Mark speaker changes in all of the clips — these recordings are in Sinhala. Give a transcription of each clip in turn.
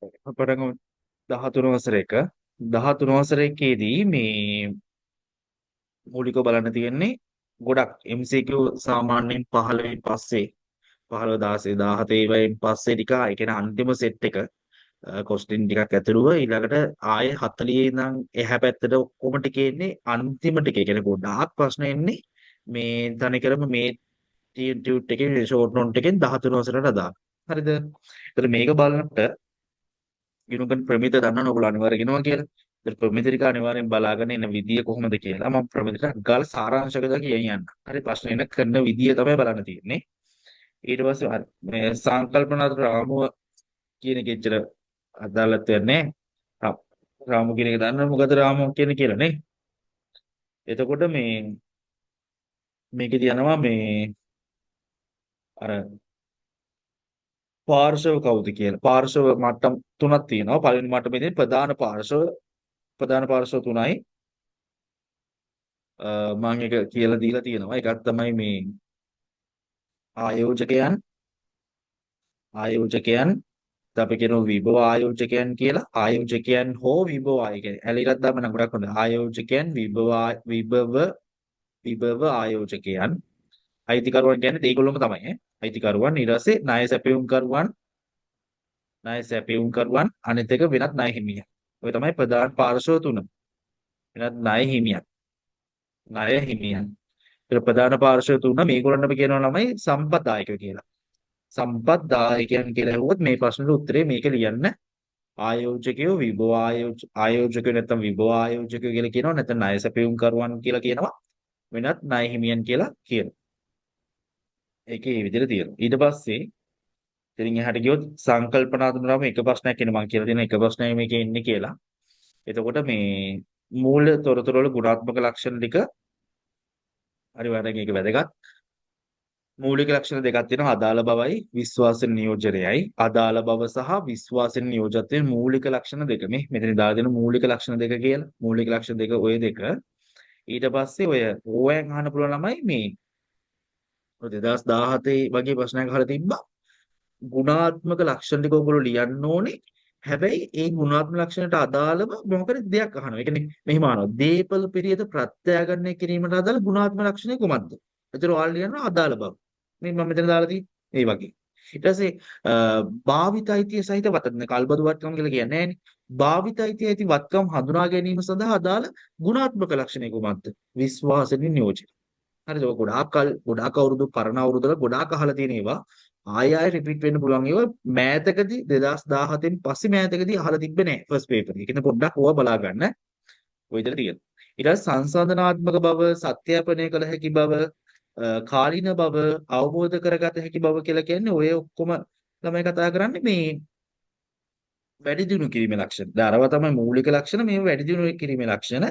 Speaker 1: පටන් 13 වසරේක 13 වසරේකදී මේ මූලිකව බලන්න තියෙන්නේ ගොඩක් MCQ සාමාන්‍යයෙන් 15 පස්සේ 15 16 17 වයින් පස්සේ ටික ඒ කියන්නේ අන්තිම සෙට් එක කොස්ටින් ටිකක් ඇතුළුව ඊළඟට ආයේ 40 ඉඳන් එහා පැත්තට ඔක්කොම ටික එන්නේ අන්තිම ටික. ඒ කියන්නේ ගොඩාක් ප්‍රශ්න එන්නේ මේ තනිකරම මේ ටියුට් එකේ ෂෝට් නෝට් එකෙන් 13 වසරට අදාළ. හරිද? ඒතර මේක බලනකොට ගිණුකන් ප්‍රමිත දන්නවනේ ඔයගොල්ලෝ අනිවාර්යයෙන් ගෙනවා කියලා. ඒතර ප්‍රමිත ටික අනිවාර්යෙන් බලාගෙන එන විදිය කොහොමද කියලා මම ප්‍රමිතට ගාල සාරාංශකද කියන්න යන්න. හරි ප්‍රශ්න එන කරන විදිය තමයි බලන්න තියෙන්නේ. ඊට පස්සේ මේ සංකල්පනාත්මක රාමුව කියන එක එච්චර අදාළත්වයක් නැහැ. රාමු කියන එක දන්නව මොකද රාමු කියන්නේ කියලා නේ. එතකොට මේකේ යනවා මේ අර පාර්ශව කවුද කියලා. පාර්ශව මට්ටම් තුනක් තියෙනවා. පළවෙනි මට්ටමේදී ප්‍රධාන පාර්ශව තුනයි. මම එක කියලා දීලා තියෙනවා. එකක් තමයි මේ ආයෝජකයන් ආයෝජකයන් අපි කියනවා විභව ආයෝජකයන් කියලා. ආයෝජකයන් හෝ විභව ආයෝජකයන්. ඇලිරක් දාම නම් ගොඩක් හොඳයි. ආයෝජකයන් විභව ආයෝජකයන්. අයිතිකරුවන් කියන්නේ ඒගොල්ලෝම තමයි ඈ. අයිතිකරුවන් ඊට පස්සේ ණය සැපයුම් කරුවන් අනිත් එක වෙනත් ණය හිමියන්. ඔය තමයි ප්‍රධාන පාර්ශව තුන. වෙනත් ණය හිමියන්. ඒක ප්‍රධාන පාර්ශව තුන මේගොල්ලන්ට අපි කියනවා ළමයි සම්පත්දායකයෝ කියලා. සම්පත්දායකයන් කියලා හෙව්වොත් මේ ප්‍රශ්නෙට උත්තරේ මේක ලියන්න ආයෝජකයෝ ආයෝජකයෝ නැත්නම් විභව ආයෝජකයෝ කියලා කියනවා නැත්නම් ණය සැපයුම් කරුවන් කියලා කියනවා වෙනත් ණය හිමියන් කියලා කියනවා. ඒකේ මේ විදිහට තියෙනවා. ඊට පස්සේ ඉතින් එහාට ගියොත් සංකල්පනාත්මකවම එක ප්‍රශ්නයක් එන්නේ මම කියලා දෙන එක ප්‍රශ්නයයි මේකේ ඉන්නේ කියලා. එතකොට මේ මූල තොරතුරු වල ගුණාත්මක ලක්ෂණ ටික අනිවාර්යයෙන් ඒක වැදගත්. මූලික ලක්ෂණ දෙකක් තියෙනවා අදාළ බවයි විශ්වාසන නියෝජනයයි. අදාළ බව සහ විශ්වාසන නියෝජනයේ මූලික ලක්ෂණ දෙක. මේ මෙතන දාලා දෙන මූලික ලක්ෂණ දෙක කියලා. මූලික ලක්ෂණ දෙක ඔය දෙක. ඊට පස්සේ ඔය ඕයන් අහන්න පුළුවන් ළමයි මේ 2017 වගේ ප්‍රශ්නයක් අහලා තිබ්බා. ගුණාත්මක ලක්ෂණ ටික ඔයගොල්ලෝ ලියන්න ඕනේ. හැබැයි ඒ ගුණාත්මක ලක්ෂණයට අදාළව මොකද දෙයක් අහනවා. ඒ කියන්නේ මෙහිම අහනවා. දීපල පිරියද ප්‍රත්‍යාගන්නේ කිරීමට අදාළ ගුණාත්මක ලක්ෂණය කුමක්ද? එතකොට ඔයාලා ලියනවා අදාළ බව. මේ මම මෙතන දාලා තියෙන්නේ මේ වගේ. ඊට පස්සේ භාවිතයිතිය සහිත වතන කල්බදු වත්කම් කියලා කියන්නේ නෑනේ. භාවිතයිතිය ඇති වත්කම් හඳුනා ගැනීම සඳහා අදාළ ගුණාත්මක ලක්ෂණය කුමක්ද? විශ්වාසයෙන් නියෝජනය. හරිද? ඔය ගොඩාක් අවුරුදු පරණ අවුරුද්දල ගොඩාක් අහලා තියෙන ඒවා ආයෙ රිපීට් වෙන්න පුළුවන් ඒවා මෑතකදී 2017න් පස්සේ මෑතකදී අහලා තිබ්බේ නෑ ෆස්ට් පේපර් එකේ. ඒකෙන් පොඩ්ඩක් ඕවා බලා ගන්න. ඔය විදිහට තියෙනවා. ඊට පස්සේ සංසන්දනාත්මක බව, සත්‍යාපනය කළ හැකි බව, කාලීන බව, අවබෝධ කරගත හැකි බව කියලා කියන්නේ ඔය ඔක්කොම ළමයි කතා කරන්නේ මේ වැඩි දියුණු කිරීමේ ලක්ෂණ. දැන් අරවා තමයි මූලික ලක්ෂණ මේ වැඩි දියුණු කිරීමේ ලක්ෂණ.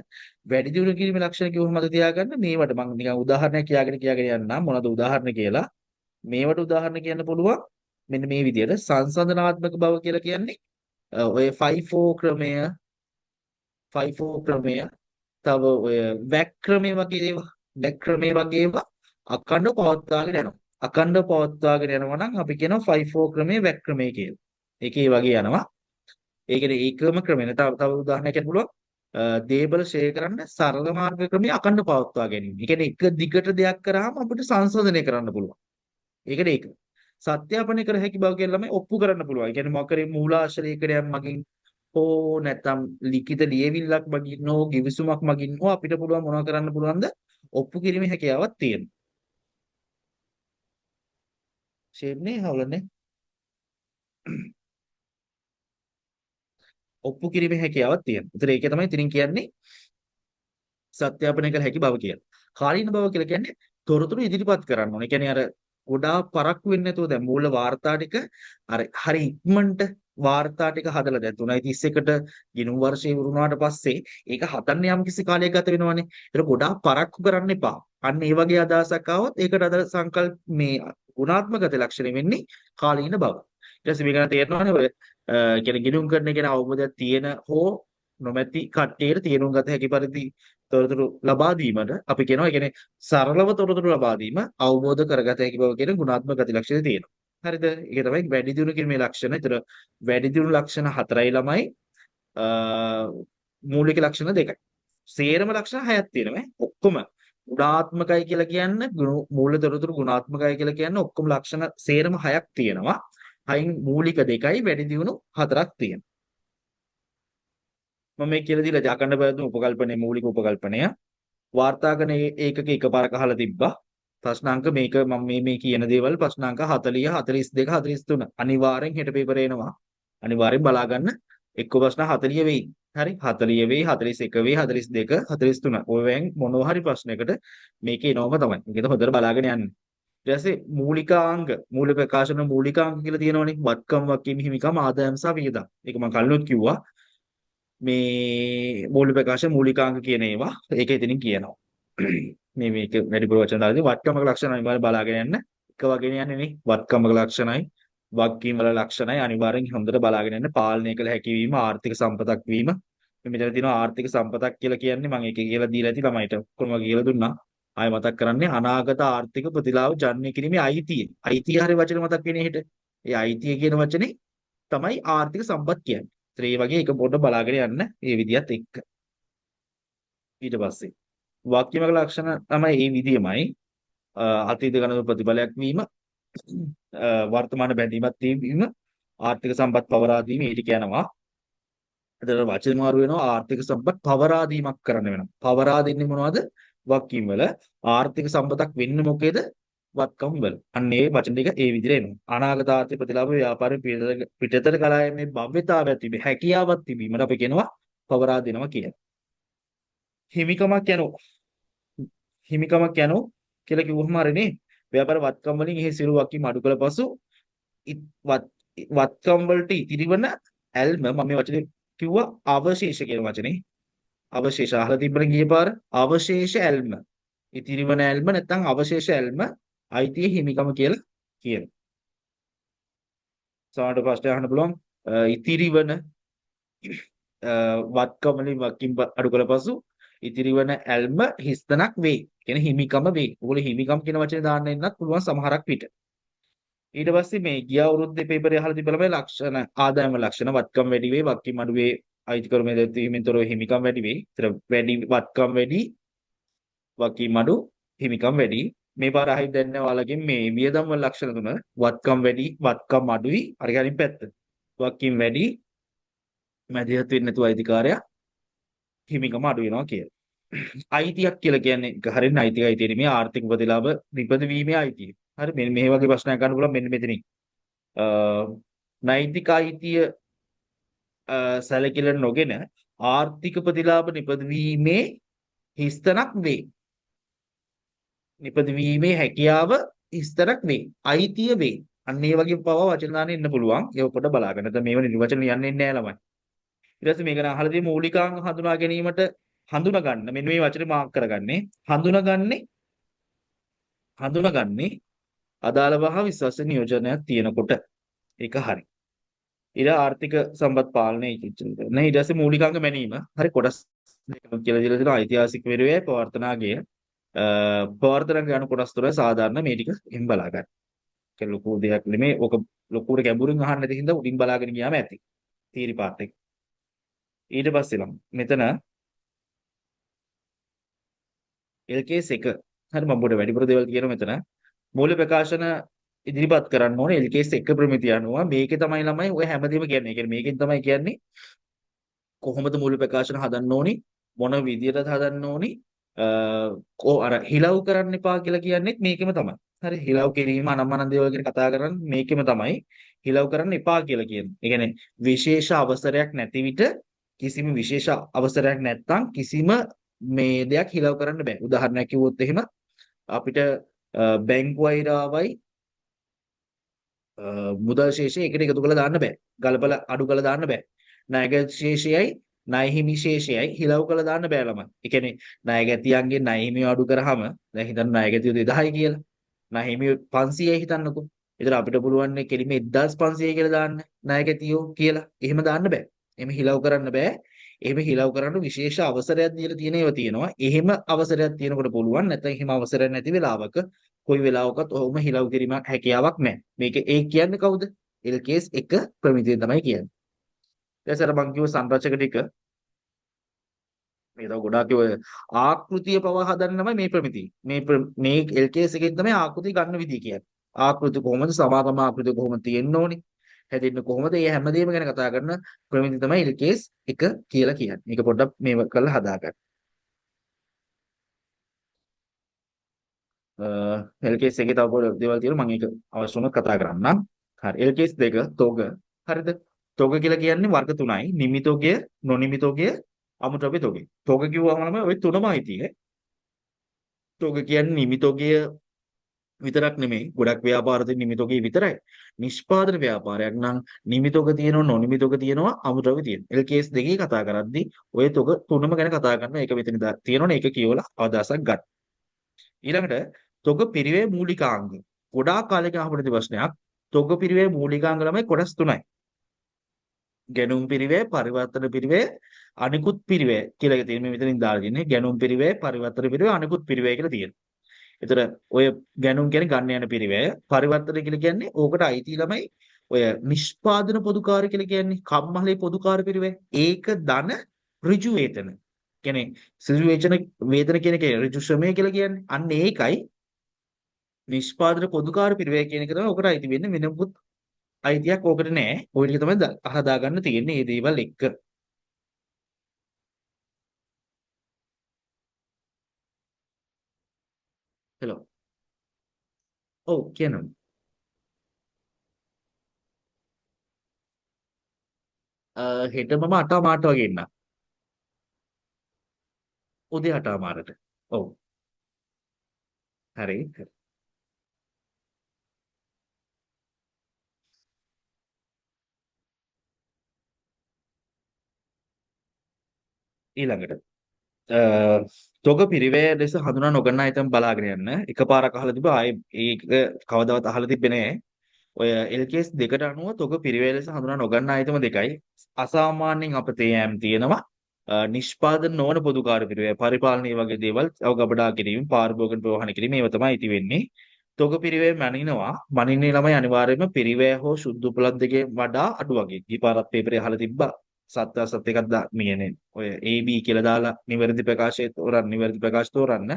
Speaker 1: වැඩි දියුණු කිරීමේ ලක්ෂණ කිව්වම මත තියාගන්න මේවට මම නිකන් උදාහරණයක් කියාගෙන යන්නම් මොනවද උදාහරණ කියලා. මේවට උදාහරණ කියන්න පුළුවන් මෙන්න මේ විදිහට සංසන්දනාත්මක බව කියලා කියන්නේ ඔය 5-4 ක්‍රමය 5-4 ක්‍රමය තව ඔය වැක් ක්‍රමය වගේ ඒවා අඛණ්ඩව පවත්වාගෙන යනවා. අඛණ්ඩව පවත්වාගෙන යනවා නම් අපි කියනවා 5-4 ක්‍රමයේ වැක් ක්‍රමය කියලා. ඒකේ වගේ යනවා. ඒකේ ඒකම ක්‍රමය. තව උදාහරණයක් කියන්න පුළුවන්. දේබල ෂෙයා කරන්න සරල මාර්ග ක්‍රමයේ අඛණ්ඩව පවත්වා ගැනීම. ඒ කියන්නේ එක දිගට දෙයක් කරාම අපිට සංශෝධනය කරන්න පුළුවන්. ඒකට ඒක. සත්‍යාපනය කර හැකි බව කියලා ළමයි ඔප්පු කරන්න පුළුවන්. ඒ කියන්නේ මොකරේ මූලාශ්‍රයකටයක් මගින් හෝ නැත්නම් ලිඛිත ලියවිල්ලක් මගින් හෝ ගිවිසුමක් මගින් හෝ අපිට පුළුවන් මොනව කරන්න පුළුවන්ද? ඔප්පු කිරීමේ හැකියාවක් තියෙනවා. ෂේප්නේ හවලන්නේ. ඔප්පු කිරීමේ හැකියාවක් තියෙනවා. ඒතර ඒක තමයි ඉතින් කියන්නේ සත්‍යාපනය කළ හැකි බව කියලා. කාලීන බව කියලා කියන්නේ තොරතුරු ඉදිරිපත් කරන්න ඕනේ. ඒ කියන්නේ අර ගොඩාක් පරක්කු වෙන්නේ නැතුව දැන් මූල වාර්තා ටික අර හරි ඉක්මනට වාර්තා ටික හදලා දැන් 3:31ට ගිණුම් වර්ෂය වුණාට පස්සේ ඒක හදන්න යම් කිසි කාලයක් ගත වෙනවනේ. ඒක ගොඩාක් පරක්කු කරන්න එපා. අන්න ඒ වගේ අදහසක් ආවොත් ඒකට අදාළ සංකල්ප මේ ගුණාත්මක ලක්ෂණ වෙන්නේ කාලීන බව. ඊට පස්සේ මේක තේරෙනවනේ ඔය කියන්නේ ගිණුම් කරන කියන අවබෝධයක් තියෙන හෝ නොමැති කට්ටියට තේරුම් ගත හැකි පරිදි තොරතුරු ලබා දීමට අපි කියනවා ඒ කියන්නේ සරලව තොරතුරු ලබා දීම අවබෝධ කරගත හැකි බව කියන ගුණාත්මක ගති ලක්ෂණ තියෙනවා. හරිද? ඒක තමයි වැඩි දියුණු කිරීමේ ලක්ෂණ. ඒතර වැඩි දියුණු ලක්ෂණ 4යි ළමයි මූලික ලක්ෂණ 2යි. සේරම ලක්ෂණ 6ක් තියෙනවා. ඔක්කොම ගුණාත්මකයි කියලා කියන්නේ මූල තොරතුරු ගුණාත්මකයි කියලා කියන්නේ ඔක්කොම ලක්ෂණ සේරම 6ක් තියෙනවා. 6න් මූලික 2යි වැඩි දියුණු 4ක් තියෙනවා. මම මේ කියලා දීලා ජාකණ්ඩ පැවැත්ම උපකල්පනයේ මූලික උපකල්පනය වාර්තාකරණ ඒකක එකපාරක් අහලා තිබ්බා. ප්‍රශ්නාංක මේක මම මේ කියන දේවල් ප්‍රශ්නාංක 40 42 43 අනිවාර්යෙන් හෙට පේපරේ එනවා. අනිවාර්යෙන් බලා ගන්න. එක්ක ප්‍රශ්න 40 වෙයි. හරි 40 වෙයි 41 වෙයි 42 43 ඔයවෙන් මොනවා හරි ප්‍රශ්නයකට මේකේ එනවම තමයි. මේකද හොඳට බලාගෙන යන්න. ඊට පස්සේ මූලිකාංග මූලික ප්‍රකාශන මූලිකාංග කියලා තියෙනවනේ. වත්කම් වක්කීම් හිමිකම් ආදායම් සහ වියදම්. ඒක මම කලිනුත් කිව්වා. මේ මූලික ප්‍රකාශ මූලිකාංග කියන ඒවා ඒක එතනින් කියනවා. මේක වැඩිපුර වචන දාලා වත්කමක ලක්ෂණ අනිවාර්යයෙන් බලාගෙන යන්න. එක වගේ යන්නේ නේ. වත්කමක ලක්ෂණයි වගකීම් වල ලක්ෂණයි අනිවාර්යෙන් හොඳට බලාගෙන යන්න. පාලනය කළ හැකි වීම ආර්ථික සම්පතක් වීම. මෙතන තියෙනවා ආර්ථික සම්පතක් කියලා කියන්නේ මම ඒකේ කියලා දීලා ඇති ළමයිට කොහොමද කියලා දුන්නා. ආයෙ මතක් කරන්නේ අනාගත ආර්ථික ප්‍රතිලාභ ජනනය කිරීමේ අයිතිය. අයිතිය හරිය වචන මතක් වෙන්නේ හෙට. ඒ අයිතිය කියන වචනේ තමයි ආර්ථික සම්පත් කියන්නේ. ඒ වගේ එක පොඩ බලාගෙන යන්න මේ විදියත් එක්ක. ඊට පස්සේ වාක්‍යමක ලක්ෂණ තමයි මේ විදියමයි අතීත ගණන ප්‍රතිඵලයක් වීම වර්තමාන බැඳීමක් වීම ආර්ථික සම්පත් පවරා දීම ඊට කියනවා. එතන වචන මාරු වෙනවා ආර්ථික සම්පත් පවරා දීමක් කරන්න වෙනවා. පවරා දෙන්නේ මොනවද? වක්කීම් වල ආර්ථික සම්පතක් වෙන්නේ මොකේද? වත්කම් වල. අන්න ඒ වචන ටික ඒ විදිහට එනවා. අනාගත ආර්ථික ප්‍රතිලාභ ව්‍යාපාරයේ පිටතට කලායමේ භව්‍යතාවයක් තිබේ. හැකියාවක් තිබීමට අපි කියනවා පවරා දෙනවා කියලා. හිමිකමක් යනෝ හිමිකමක් යනෝ කියලා කිව්වම හරිනේ. ව්‍යාපාර වත්කම් වලින් එහි සිරු වක්කීම් අඩු කළ පසු වත්කම් වලට ඉතිරිවන ඇල්ම මම මේ වචනේ කිව්වා අවශේෂ කියන වචනේ. අවශේෂ අහලා තිබ්බනේ ගිය පාර අවශේෂ ඇල්ම. ඉතිරිවන ඇල්ම නැත්නම් අවශේෂ ඇල්ම අයිතිය හිමිකම කියලා කියනවා. සමහරට ප්‍රශ්න අහන්න පුළුවන් ඉතිරිවන වත්කම් වලින් වක්කීම් අඩු කළ පසු ඉතිරිවන ඇල්ම හිස්තනක් වේ. කියන්නේ හිමිකම වේ. ඔයගොල්ලෝ හිමිකම් කියන වචනේ දාන්න එන්නත් පුළුවන් සමහරක් විට. ඊට පස්සේ මේ ගිය අවුරුද්දේ පේපරේ අහලා තිබ්බලා මේ ලක්ෂණ ආදායම ලක්ෂණ වත්කම් වැඩි වේ වක්කීම් අඩු වේ අයිතිකරුමේ දැක්වීමෙන් තොරව හිමිකම් වැඩි වේ. ඒතර වැඩි වත්කම් වැඩි වක්කීම් අඩු හිමිකම් වැඩි. මේ පාර අහිත් දැනන ඔයාලගෙන් මේ වියදම් වල ලක්ෂණ තුන වත්කම් වැඩි වත්කම් අඩුයි අර ගානින් පැත්ත. වක්කීම් වැඩි මැදිහත් වෙන්නේ නැතුව අයිතිකාරයා හිමිකම අඩු වෙනවා කියලා. අයිතියක් කියලා කියන්නේ හරියන අයිතිය නෙමෙයි ආර්ථික ප්‍රතිලාභ නිපදවීමේ අයිතිය. හරි මෙන්න මේ වගේ ප්‍රශ්නයක් ගන්න පුළුවන් මෙන්න මෙතනින්. නෛතික අයිතිය සැලකිල්ල නොගෙන ආර්ථික ප්‍රතිලාභ නිපදවීමේ හිස්තනක් වේ. නිපදවීමේ හැකියාව හිස්තනක් වේ. අයිතිය වේ. අන්න ඒ වගේ පව වචන දාන්න ඉන්න පුළුවන්. ඒක පොඩ බලාගන්න. නැත්නම් මේව නිර්වචන ලියන්නේ නැහැ ළමයි. ඊට පස්සේ මේක නම් අහලාදී මූලිකාංග හඳුනා ගැනීමට හඳුනා ගන්න. මෙන්න මේ වචනේ මාක් කරගන්නේ. හඳුනාගන්නේ අදාළ වහ විශ්වාස නියෝජනයක් තියෙනකොට. ඒක හරි. ඊට ආර්ථික සම්පත් පාලනය ඉතිරිචන. ඊට පස්සේ මූලිකාංග මැනීම. හරි කොටස් දෙකක් කියලා දීලා තියෙනවා. ඓතිහාසික විරවැය පවර්තනාගේ පවර්තන ගන්න කොටස් තුන සාධාරණ මේ ටික එහෙම බලා ගන්න. ඒක ලොකු දෙයක් නෙමෙයි. ඕක ලොකුට ගැඹුරින් අහන්න නැති හින්දා උඩින් බලාගෙන ගියාම ඇති. තීරි පාර්ට් එක. ඊට පස්සේ ලම් මෙතන LKS 1 හරි මම පොඩ වැඩිපුර දේවල් කියනවා මෙතන. මූල ප්‍රකාශන ඉදිරිපත් කරන්න ඕනේ LKS 1 ප්‍රමිතිය අනුව. මේකේ තමයි ළමයි ඔය හැමදේම කියන්නේ. ඒ කියන්නේ මේකෙන් තමයි කියන්නේ කොහොමද මූල ප්‍රකාශන හදන්න ඕනි මොන විදියටද හදන්න ඕනි අර හිලව් කරන්න එපා කියලා කියන්නේත් මේකෙම තමයි. හරි හිලව් කිරීම අනම්මන දේවල් ගැන කතා කරන්නේ මේකෙම තමයි. හිලව් කරන්න එපා කියලා කියන්නේ. ඒ කියන්නේ විශේෂ අවසරයක් නැති විට කිසිම විශේෂ අවසරයක් නැත්නම් කිසිම මේ දෙයක් හිලව් කරන්න බෑ. උදාහරණයක් කිව්වොත් එහෙම අපිට බැංකු අයිරාවයි මුදල් ශේෂය එකට එකතු කරලා දාන්න බෑ. ගලපලා අඩු කරලා දාන්න බෑ. ණයගැත ශේෂයයි ණය හිමි ශේෂයයි හිලව් කරලා දාන්න බෑ ළමයි. ඒ කියන්නේ ණයගැතියන්ගේ ණය හිමිය අඩු කරාම දැන් හිතන්න ණයගැතියෝ 2000යි කියලා. ණය හිමිය 500යි හිතන්නකෝ. ඒතර අපිට පුළුවන් නේ කෙලිම 1500 කියලා දාන්න ණයගැතියෝ කියලා. එහෙම දාන්න බෑ. එහෙම හිලව් කරන්න බෑ. එහෙම හිලව් කරන්න විශේෂ අවසරයක් දීලා තියෙන ඒවා තියෙනවා. එහෙම අවසරයක් තියෙනකොට පුළුවන්. නැත්නම් එහෙම අවසරයක් නැති වෙලාවක කොයි වෙලාවකත් ඔහොම හිලව් කිරීමක් හැකියාවක් නැහැ. මේක ඒ කියන්නේ කවුද? LKS 1 ප්‍රමිතිය තමයි කියන්නේ. ඊට පස්සේ අර මං කිව්ව සංරචක ටික මේ තව ගොඩාක් ඔය ආකෘතිය පවා හදන්න තමයි මේ ප්‍රමිතිය. මේ LKS එකෙන් තමයි ආකෘති ගන්න විදිය කියන්නේ. ආකෘති කොහොමද සමාගම ආකෘති කොහොමද තියෙන්න ඕනේ? හැදෙන්න කොහොමද? මේ හැමදේම ගැන කතා කරන ප්‍රමිතිය තමයි LKS 1 කියලා කියන්නේ. මේක පොඩ්ඩක් මේව කරලා හදාගන්න. LKS එකේ තව පොඩි දේවල් තියෙනවා මම ඒක අවශ්‍ය වුණොත් කතා කරන්නම්. හරි. LKS 2 තොග. හරිද? තොග කියලා කියන්නේ වර්ග තුනයි. නිමිතොගය, නොනිමිතොගය, අමුද්‍රව්‍ය තොගය. තොග කිව්වම ওই තුනමයි තියෙන්නේ. තොග කියන්නේ නිමිතොගය විතරක් නෙමෙයි. ගොඩක් ව්‍යාපාර තියෙන නිමිතොගය විතරයි. නිෂ්පාදන ව්‍යාපාරයක් නම් නිමිතොග තියෙනවා, නොනිමිතොග තියෙනවා, අමුද්‍රව්‍ය තියෙනවා. LKS දෙකේ කතා කරද්දී ওই තොග තුනම ගැන කතා කරනවා. ඒක මෙතන තියෙනවනේ. ඒක කියවලා අවදාසක් ගන්න. ඊළඟට තොග පිරිවේ මූලිකාංග. ගොඩාක් කාලෙක අහපු ප්‍රශ්නයක්. තොග පිරිවේ මූලිකාංග ළමයි කොටස් තුනයි. ගැනුම් පිරිවේ, පරිවර්තන පිරිවේ, අනිකුත් පිරිවේ කියලා එක තියෙනවා. මෙතනින් දාලා තියෙන්නේ ගැනුම් පිරිවේ, පරිවර්තන පිරිවේ, අනිකුත් පිරිවේ කියලා තියෙනවා. ඒතර ඔය ගැනුම් කියන්නේ ගන්න යන පිරිවේ, පරිවර්තන කියලා කියන්නේ ඕකට අයිති ළමයි ඔය නිෂ්පාදන පොදුකාර කියලා කියන්නේ කම්මහලේ පොදුකාර පිරිවේ. ඒක ධන ඍජු වේතන. කියන්නේ සිසු වේතන කියන එකේ ඍජු ශ්‍රමය කියලා කියන්නේ. අන්න ඒකයි නිෂ්පාදන පොදුකාර පිරිවේ කියන එක තමයි ඔකට අයිති වෙන්නේ. වෙන මොකුත් අයිතියක් ඕකට නැහැ. ওই ටික තමයි හදාගන්න තියෙන්නේ මේ දේවල් එක්ක. හෙලෝ. ඔව් කියනවා. හෙට මම 8:00 වගේ එන්නම්. උදේ 8:00 ඔව්. හරි. ඊළඟට තොග පිරිවැය ලෙස හඳුනා නොගන්නා අයතම බලාගෙන යන්න. එකපාරක් අහලා තිබ්බා ආයේ ඒක කවදාවත් අහලා තිබ්බේ නැහැ. ඔය LKS දෙකට අනුව තොග පිරිවැය ලෙස හඳුනා නොගන්නා අයතම දෙකයි. අසාමාන්‍යයෙන් අපතේ යෑම් තියෙනවා. නිෂ්පාදන නොවන පොදු කාර්ය පිරිවැය පරිපාලනීය වගේ දේවල් අවගබඩා කිරීම, පාරිභෝගික ප්‍රවාහන කිරීම ඒව තමයි ඉති වෙන්නේ. තොග පිරිවැය මනිනවා. මනින්නේ ළමයි අනිවාර්යයෙන්ම පිරිවැය හෝ සුද්ධ උපලබ්ධ දෙකේ වඩා අඩු වගේ. ඊපාරත් පේපරේ අහලා තිබ්බා. සත් එකක් මේනේ ඔය AB කියලා දාලා නිවැරදි ප්‍රකාශය තෝරන්න නිවැරදි ප්‍රකාශ තෝරන්න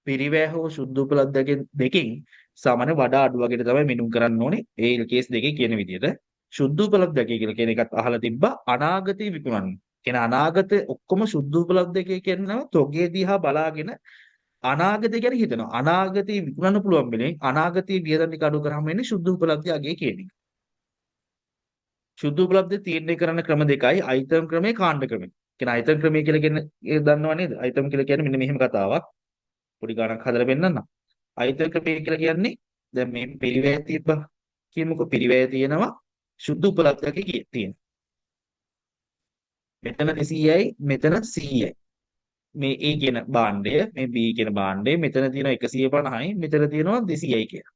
Speaker 1: පිරිවැය හෝ සුද්ධ උපලබ්ධ දෙකෙන් සාමාන්‍ය වඩා අඩු වගේට තමයි මිනුම් කරන්න ඕනේ ඒ කේස් දෙකේ කියන විදිහට සුද්ධ උපලබ්ධ කියලා කියන එකත් අහලා තිබ්බා අනාගතේ විකුණන්න කියන අනාගත ඔක්කොම සුද්ධ උපලබ්ධ කියනවා තොගේ දිහා බලාගෙන අනාගතය ගැන හිතනවා අනාගතේ විකුණන්න පුළුවන් වෙලෙන් අනාගතේ වියදම් ටික අඩු කරාම එන්නේ සුද්ධ උපලබ්ධ අගය කියන එක සුද්ධ උපලබ්ධ තීරණය කරන ක්‍රම දෙකයි අයිතම් ක්‍රමේ කාණ්ඩ ක්‍රමේ. කියන අයිතම් ක්‍රමය කියලා කියන්නේ ඒ දන්නව නේද? අයිතම් කියලා කියන්නේ මෙන්න මෙහෙම කතාවක්. පොඩි ගාණක් හදලා පෙන්නන්නම්. අයිතම් ක්‍රමය කියලා කියන්නේ දැන් මේ පිරිවැය තිබ්බා. කියමුකෝ පිරිවැය තියෙනවා සුද්ධ උපලබ්ධක තියෙන. මෙතන 200යි මෙතන 100යි. මේ A කියන භාණ්ඩය මේ B කියන භාණ්ඩය මෙතන තියෙනවා 150යි මෙතන තියෙනවා 200යි කියලා.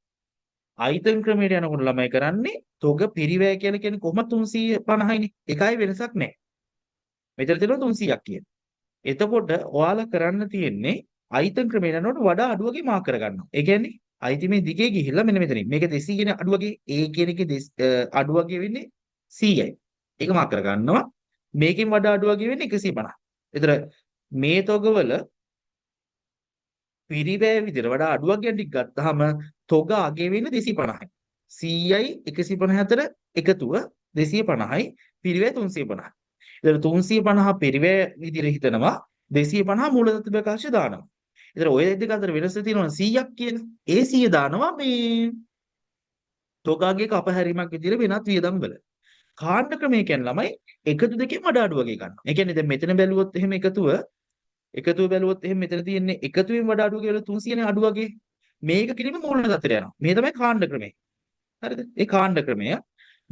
Speaker 1: ආයතන ක්‍රමයට යනකොට ළමයි කරන්නේ තොග පිරිවැය කියලා කියන්නේ කොහොමද 350යිනේ. එකයි වෙනසක් නැහැ. මෙතන තියෙනවා 300ක් කියන. එතකොට ඔයාලා කරන්න තියෙන්නේ ආයතන ක්‍රමයට යනකොට වඩා අඩුවගේ මාක් කරගන්නවා. ඒ කියන්නේ අයිති මේ දිගේ ගිහිල්ලා මෙන්න මෙතනින්. මේක 200 කියන අඩුවගේ A කියන එකේ අඩුවගේ වෙන්නේ 100යි. ඒක මාක් කරගන්නවා. මේකෙන් වඩා අඩුවගේ වෙන්නේ 150. ඒතර මේ තොගවල පිරිවැය විදිහට වඩා අඩුවක් ගැන ටික ගත්තාම තොග අගේ වෙන්නේ 250යි. 100යි 150 අතර එකතුව 250යි පිරිවැය 350යි. ඒතර 350 පිරිවැය විදිහට හිතනවා 250 මූලදත්ත ප්‍රකාශය දානවා. ඒතර ඔය දෙක අතර වෙනස තියෙනවා 100ක් කියන. ඒ 100 දානවා මේ තොගගේ කපහැරීමක් විදිහට වෙනත් වියදම් වල. කාණ්ඩ ක්‍රමය කියන්නේ ළමයි එකතු දෙකෙන් වඩා අඩු වගේ ගන්නවා. ඒ කියන්නේ දැන් මෙතන බැලුවොත් එහෙම එකතුව බැලුවොත් එහෙනම් මෙතන තියෙන්නේ එකතුවෙන් වඩා අඩු කියලා 300 නේ අඩු වගේ. මේක කිරීම මූල තත්ත්වයට යනවා. මේ තමයි කාණ්ඩ ක්‍රමය. හරිද? ඒ කාණ්ඩ ක්‍රමය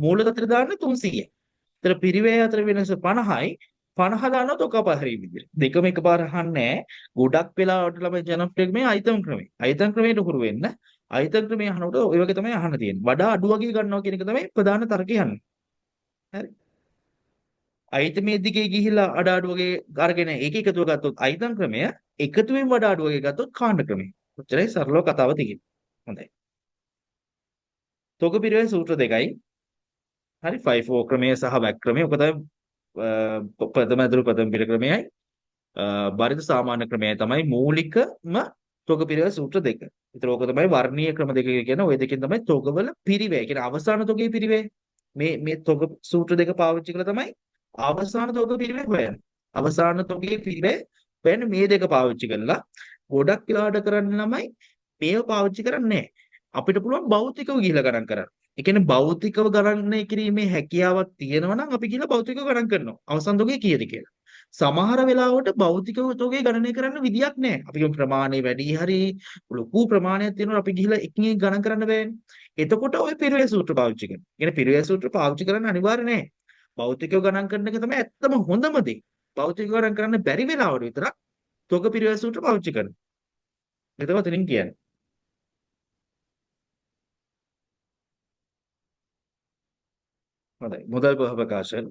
Speaker 1: මූල තත්ත්වයට දාන්නේ 300යි. ඒතර පිරිවැය අතර වෙනස 50යි. 50 දානවා තොක අපහරීම විදිහට. දෙකම එකපාර අහන්නේ ගොඩක් වෙලාවට ළමයි ජනප්‍රිය මේ අයිතම් ක්‍රමය. අයිතම් ක්‍රමයට හුරු වෙන්න. අයිතම් ක්‍රමය අහනකොට ඔය වගේ තමයි අහන්න තියෙන්නේ. වඩා අඩු වගේ ගන්නවා කියන එක තමයි ප්‍රධාන තර්කය යන්නේ. හරි. අයිතමේ දිගේ ගිහිල්ලා අඩාඩු වගේ අරගෙන ඒක එකතුව ගත්තොත් අයිතම් ක්‍රමය එකතුවෙන් වඩා අඩු වගේ ගත්තොත් කාණ්ඩ ක්‍රමය. ඔච්චරයි සරලව කතාව තියෙන්නේ. හොඳයි. තොග පිරිවෙන් සූත්‍ර දෙකයි. හරි 5-4 ක්‍රමය සහ වැක් ක්‍රමය. ඔක තමයි ප්‍රථම ඇතුළු ප්‍රථම පිර ක්‍රමයයි. බරිත සාමාන්‍ය ක්‍රමයයි තමයි මූලිකම තොග පිරිවෙන් සූත්‍ර දෙක. ඒතර ඕක තමයි වර්ණීය ක්‍රම දෙක කියන ඔය දෙකෙන් තමයි තොගවල පිරිවැය. කියන්නේ අවසාන තොගේ පිරිවැය. මේ තොග සූත්‍ර දෙක පාවිච්චි කරලා තමයි අවසාන තොග පිරිවැය හොයන්නේ. අවසාන තොගේ පිරිවැය වෙන මේ දෙක පාවිච්චි කරලා ගොඩක් වෙලාවට කරන්නේ ළමයි මේව පාවිච්චි කරන්නේ නැහැ. අපිට පුළුවන් භෞතිකව ගිහිලා ගණන් කරන්න. ඒ කියන්නේ භෞතිකව ගණනය කිරීමේ හැකියාවක් තියෙනවා නම් අපි කියලා භෞතිකව ගණන් කරනවා. අවසන් තොගේ කීයද කියලා. සමහර වෙලාවට භෞතිකව තොගේ ගණනය කරන්න විදියක් නැහැ. අපි කියමු ප්‍රමාණය වැඩි හරි ලොකු ප්‍රමාණයක් තියෙනවා අපි ගිහිලා එකකින් එක ගණන් කරන්න බෑනේ. එතකොට ඔය පිරිවෙය සූත්‍ර පාවිච්චි කරනවා. කියන්නේ පිරිවෙය සූත්‍ර පාවිච්චි කරන්න අනිවාර්ය නැහැ. භෞතිකව ගණන් කරන එක තමයි ඇත්තම හොඳම දේ. භෞතිකව ගණන් කරන්න බැරි වෙලාවට විතරක් තොග පිරිවෙය සූත්‍ර පාවිච්චි කරනවා. ඒක තමයි තනින් කියන්නේ. හොඳයි. මුදල් ප්‍රකාශන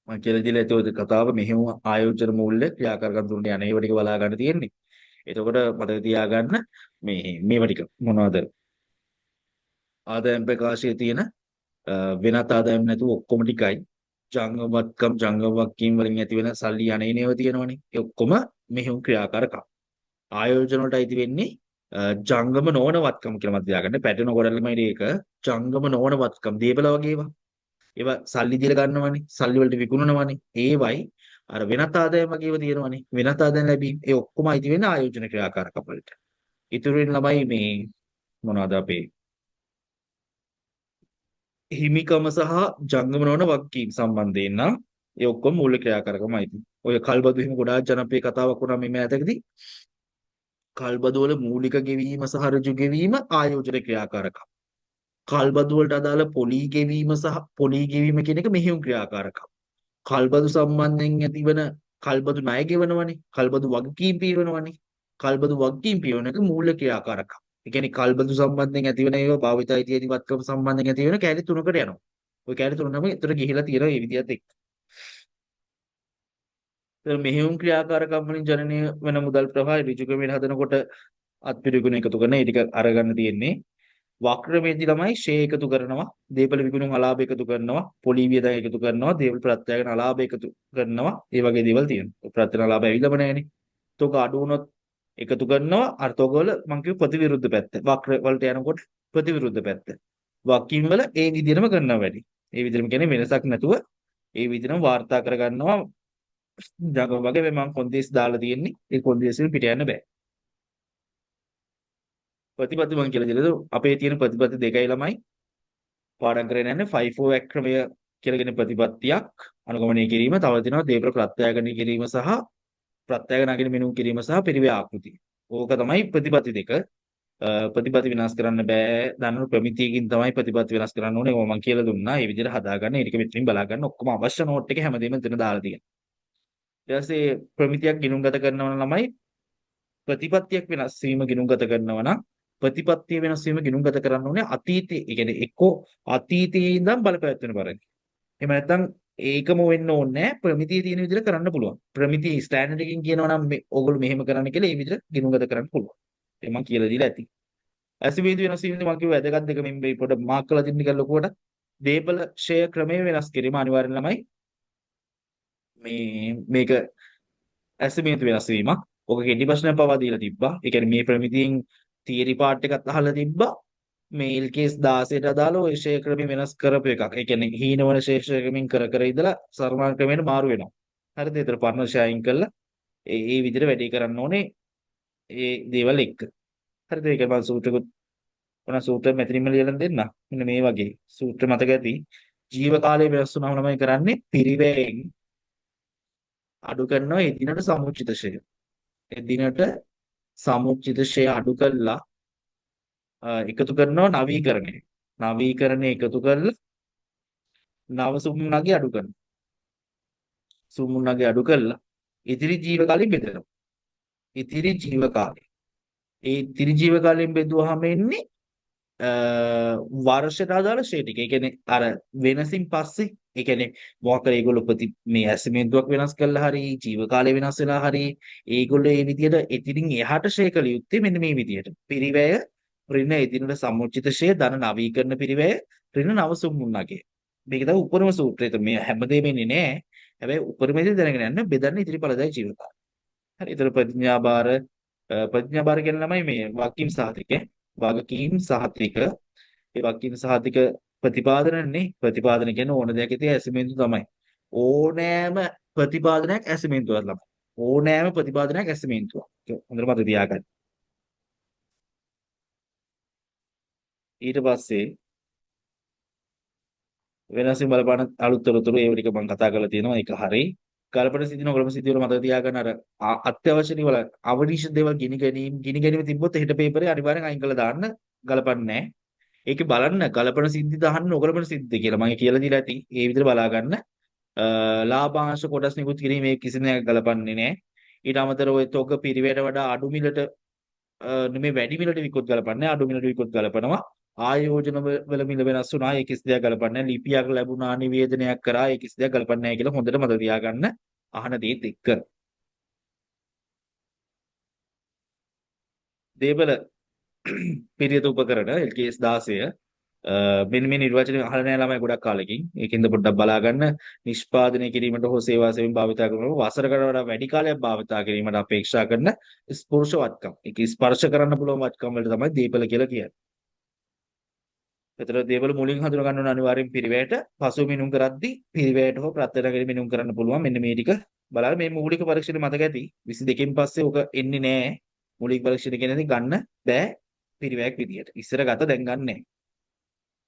Speaker 1: මම කියලා දීලා ඒතකොට කතාව මෙහෙම ආයෝජන මූල්‍ය ක්‍රියාකාරකම් තුනට යන ඒව ටික බලා ගන්න තියෙන්නේ. එතකොට මතක තියාගන්න මේව ටික මොනවද? ආදායම් ප්‍රකාශයේ තියෙන වෙනත් ආදායම් නැතුව ඔක්කොම ටිකයි ජංගමවත්කම් වලින් ඇති වෙන සල්ලි අනේනේව තියෙනවනේ. ඒ ඔක්කොම මෙහෙම ක්‍රියාකාරකම්. ආයෝජන වලට අයිති වෙන්නේ ජංගම නොවන වත්කම් කියලා මත තියාගන්න. පැටෙන ගොඩනැගිලිමයි ඒක ජංගම නොවන වත්කම්. දීපල වගේ ඒවා. ඒවා සල්ලි දීලා ගන්නවනේ. සල්ලි වලට විකුණනවනේ. ඒවයි අර වෙනත් ආදායම් වගේ ඒවා තියෙනවනේ. වෙනත් ආදායම් ලැබීම් ඒ ඔක්කොම අයිති වෙන්නේ ආයෝජන ක්‍රියාකාරකම් වලට. ඉතුරු වෙන ළමයි මේ මොනවද අපේ හිමිකම සහ ජංගම නොවන වගකීම් සම්බන්ධයෙන් නම් ඒ ඔක්කොම මූලික ක්‍රියාකාරකමයි. ඔය කල්බදු හිම ගොඩාක් ජනප්‍රිය කතාවක් වුණා මේ මෑතකදී. කල්බදු වල මූලික ගෙවීම සහ ඍජු ගෙවීම ආයෝජන ක්‍රියාකාරකම්. කල්බදු වලට අදාළ පොලී ගෙවීම සහ පොලී ගෙවීම කියන එක මෙහෙයුම් ක්‍රියාකාරකම්. කල්බදු සම්බන්ධයෙන් ඇතිවන කල්බදු ණය ගෙවනවනේ. කල්බදු වගකීම් පිරවනවනේ. කල්බදු වගකීම් පිරවන එක මූලික ක්‍රියාකාරකම්. ඒ කියන්නේ කල්බදු සම්බන්ධයෙන් ඇතිවන ඒවා භාවිතයි තියෙන වත්කම් සම්බන්ධයෙන් ඇති වෙන කැලි තුනකට යනවා. ওই කැලි තුනම එතන ගිහිලා තියෙනවා මේ විදිහත් එක්ක. ඒතර මෙහෙයුම් ක්‍රියාකාරකම් වලින් ජනනය වෙන මුදල් ප්‍රවාහය ඍජු ක්‍රමයට හදනකොට අත්පිරිගුණ එකතු කරන ඒ ටික අරගන්න තියෙන්නේ. වක්‍රමේදී ළමයි ෂේ එකතු කරනවා, දීපල විකුණුම් අලාභ එකතු කරනවා, පොලී වියදම් එකතු කරනවා, දේවල් ප්‍රත්‍යයන් අලාභ එකතු කරනවා. ඒ වගේ දේවල් තියෙනවා. ප්‍රත්‍යයන් අලාභ ඇවිල්ලාම නැහැනේ. තෝක අඩු වුණොත් එකතු කරනවා. අර තෝගවල මම කිව්ව ප්‍රතිවිරුද්ධ පැත්ත. වක්‍ර වලට යනකොට ප්‍රතිවිරුද්ධ පැත්ත. වක්කීම් වල ඒ විදිහටම කරනවා වැඩි. ඒ විදිහටම කියන්නේ වෙනසක් නැතුව ඒ විදිහටම වාර්තා කරගන්නවා. ජගම වගේ මම කොන්දේස් දාලා තියෙන්නේ. ඒ කොන්දේසෙන් පිට යන්න බෑ. ප්‍රතිපත්ති මම කියලා දෙලද අපේ තියෙන ප්‍රතිපත්ති දෙකයි ළමයි පාඩම් කරගෙන යන්නේ 5-4 වැක් ක්‍රමය කියලා කියන ප්‍රතිපත්තියක් අනුගමනය කිරීම තව තියෙනවා දේප්‍ර ප්‍රත්‍යාගණය කිරීම සහ ප්‍රත්‍යාගණගෙන මෙනුම් කිරීම සහ පිරිවේ ආකෘති. ඕක තමයි ප්‍රතිපත්ති දෙක. ප්‍රතිපත්ති විනාශ කරන්න බෑ. දන්නු ප්‍රමිතියකින් තමයි ප්‍රතිපත්ති විනාශ කරන්න ඕනේ. ඕක මම කියලා දුන්නා. ඒ විදිහට හදාගන්න. ඒක මෙතනින් බලා ගන්න. ඔක්කොම අවශ්‍ය නෝට් එක හැමදේම එතන දාලා තියෙනවා. ඊට පස්සේ ප්‍රමිතියක් ගිණුම්ගත කරනවා නම් ළමයි ප්‍රතිපත්තියක් වෙනස් වීම ගිණුම්ගත කරනවා නම් ප්‍රතිපත්තිය වෙනස් වීම ගිණුම්ගත කරන්න ඕනේ අතීතයේ. ඒ කියන්නේ එක්කෝ අතීතයේ ඉඳන් බලපෑත්වෙන පරිදි. එහෙම නැත්නම් ඒකම වෙන්න ඕනේ නැහැ. ප්‍රමිතිය තියෙන විදිහට කරන්න පුළුවන්. ප්‍රමිතිය ස්ටෑන්ඩඩ් එකකින් කියනවා නම් මේ ඕගොල්ලෝ මෙහෙම කරන්න කියලා ඒ විදිහට ගිණුම්ගත කරන්න පුළුවන්. ඒක මම කියලා දීලා ඇති. ඇසිබීදු වෙනස් වීමදී මම කිව්ව වැදගත් දෙක මේ පොඩ මාක් කරලා දෙන්න කියලා ලොකුවට දීපල ෂෙයා ක්‍රමය වෙනස් කිරීම අනිවාර්යෙන් ළමයි. මේක ඇසිබීදු වෙනස් වීමක්. ඔක කෙටි ප්‍රශ්නයක් පවා දීලා තිබ්බා. ඒ කියන්නේ මේ ප්‍රමිතියෙන් තියරි පාර්ට් එකත් අහලා තිබ්බා. මේ LKS 16ට අදාළව ඔය ෂෙයා ක්‍රමය වෙනස් කරපු එකක්. ඒ කියන්නේ හීනවන ෂෙයා ක්‍රමෙන් කර ඉඳලා සර්වමාන ක්‍රමයට මාරු වෙනවා. හරිද? ඒතර පරණ ෂෙයායින් කරලා ඒ විදිහට වැඩි කරන්න ඕනේ ඒ දේවල් එක්ක. හරිද? ඒක මම සූත්‍රකුත් ඔන සූත්‍ර මෙතනින්ම ලියලා දෙන්න. මෙන්න මේ වගේ සූත්‍ර මතක ඇති. ජීව කාලය වෙනස් වුණාම ළමයි කරන්නේ පිරිවැයෙන් අඩු කරනවා එදිනට සමුච්චිත ෂෙයා. එදිනට සමුච්චිත ෂෙයා අඩු කළා එකතු කරනවා නවීකරණය. නවීකරණය එකතු කරලා නව සුමුණගේ අඩු කරනවා. සුමුණගේ අඩු කරලා ඉතිරි ජීව කාලෙ බෙදනවා. ඉතිරි ජීව කාලය. ඒ ඉතිරි ජීව කාලයෙන් බෙදුවාම එන්නේ වර්ෂයට අදාළ ෂේ ටික. ඒ කියන්නේ අර වෙනසින් පස්සේ ඒ කියන්නේ මොකක් හරි ඒගොල්ලෝ මේ ඇස්ටිමේට්ුවක් වෙනස් කළා හරි ජීව කාලය වෙනස් වෙලා හරි ඒගොල්ලෝ මේ විදිහට ඉතිරින් එහාට ෂේ කළ යුත්තේ මෙන්න මේ විදිහට. පිරිවැය ඍණ එදිනට සමුච්චිත ශේ ධන නවීකරණ පිරිවැය ඍණ නවසුම් මුන්නගේ. මේක තමයි උපරිම සූත්‍රය. මේ හැමදේම ඉන්නේ නෑ. හැබැයි උපරිමයේදී දැනගෙන යන්න බෙදන්න ඉදිරිඵලදායි ජීවිතය. හරි. ඒතර ප්‍රඥාබාර කියන ළමයි මේ වගකීම් සහතික. වගකීම් සහතික. ඒ වගකීම් සහතික ප්‍රතිපාදනනේ. ප්‍රතිපාදන කියන්නේ ඕන දෙයක් ඉතින් ඇසිමෙන්තු තමයි. ඕනෑම ප්‍රතිපාදනයක් ඇසිමෙන්තුවක් ළමයි. ඕනෑම ප්‍රතිපාදනයක් ඇසිමෙන්තුවක්. හොඳට මතක තියාගන්න. ඊට පස්සේ වෙනසින් බලපාන අලුත් තොරතුරු ඒව ටික මම කතා කරලා තියෙනවා. ඒක හරි. කල්පන සිද්ධි නොකළම සිද්ධි වල මතක තියාගන්න අර අත්‍යවශ්‍ය දේවල් අවනිශ්චිත දේවල් ගිනි ගැනීම තිබ්බොත් හෙට පේපරේ අනිවාර්යෙන් අයින් කරලා දාන්න ගලපන්නේ නැහැ. ඒකේ බලන්න ගලපන සිද්ධි දාන්න නොගලපන සිද්ධි කියලා මම කියලා දීලා ඇති. ඒ විදිහට බලා ගන්න. ලාභාංශ කොටස් නිකුත් කිරීමේ කිසිම දෙයක් ගලපන්නේ නැහැ. ඊට අමතරව ඔය තොග පිරිවැයට වඩා අඩු මිලට නෙමෙයි වැඩි මිලට විකුත් ගලපන්නේ අඩු මිලට විකුත් ගලපනවා. ආයෝජන වල මිල වෙනස් වුණා ඒ කිසි දෙයක් ගලපන්නේ නැහැ. ලිපියක් ලැබුණා නිවේදනයක් කරා ඒ කිසි දෙයක් ගලපන්නේ නැහැ කියලා හොඳට මතක තියාගන්න. අහන දේත් එක්ක. දේබල පිරියත උපකරණ LKS 16 මෙන්න මේ නිර්වචනය අහලා නැහැ ළමයි ගොඩක් කාලෙකින්. ඒකින්ද පොඩ්ඩක් බලා ගන්න. නිෂ්පාදනය කිරීමට හෝ සේවා සෙවීම භාවිතා කරනකොට වසරකට වඩා වැඩි කාලයක් භාවිතා කිරීමට අපේක්ෂා කරන ස්පර්ශ වත්කම්. ඒක ස්පර්ශ කරන්න පුළුවන් වත්කම් වලට තමයි දීපල කියලා කියන්නේ. ඒතර දේවල් මුලින් හඳුනා ගන්න ඕන අනිවාර්යෙන් පිරිවැයට පසු මිනුම් කරද්දී පිරිවැයට හෝ ප්‍රත්‍යනගරි මිනුම් කරන්න පුළුවන්. මෙන්න මේ ටික බලන්න මේ මූලික පරීක්ෂණ මතක ඇති. 22කින් පස්සේ ඔක එන්නේ නැහැ. මූලික පරීක්ෂණ කියන්නේ ගන්න බෑ පිරිවැයක් විදියට. ඉස්සර ගත දැන් ගන්න නැහැ.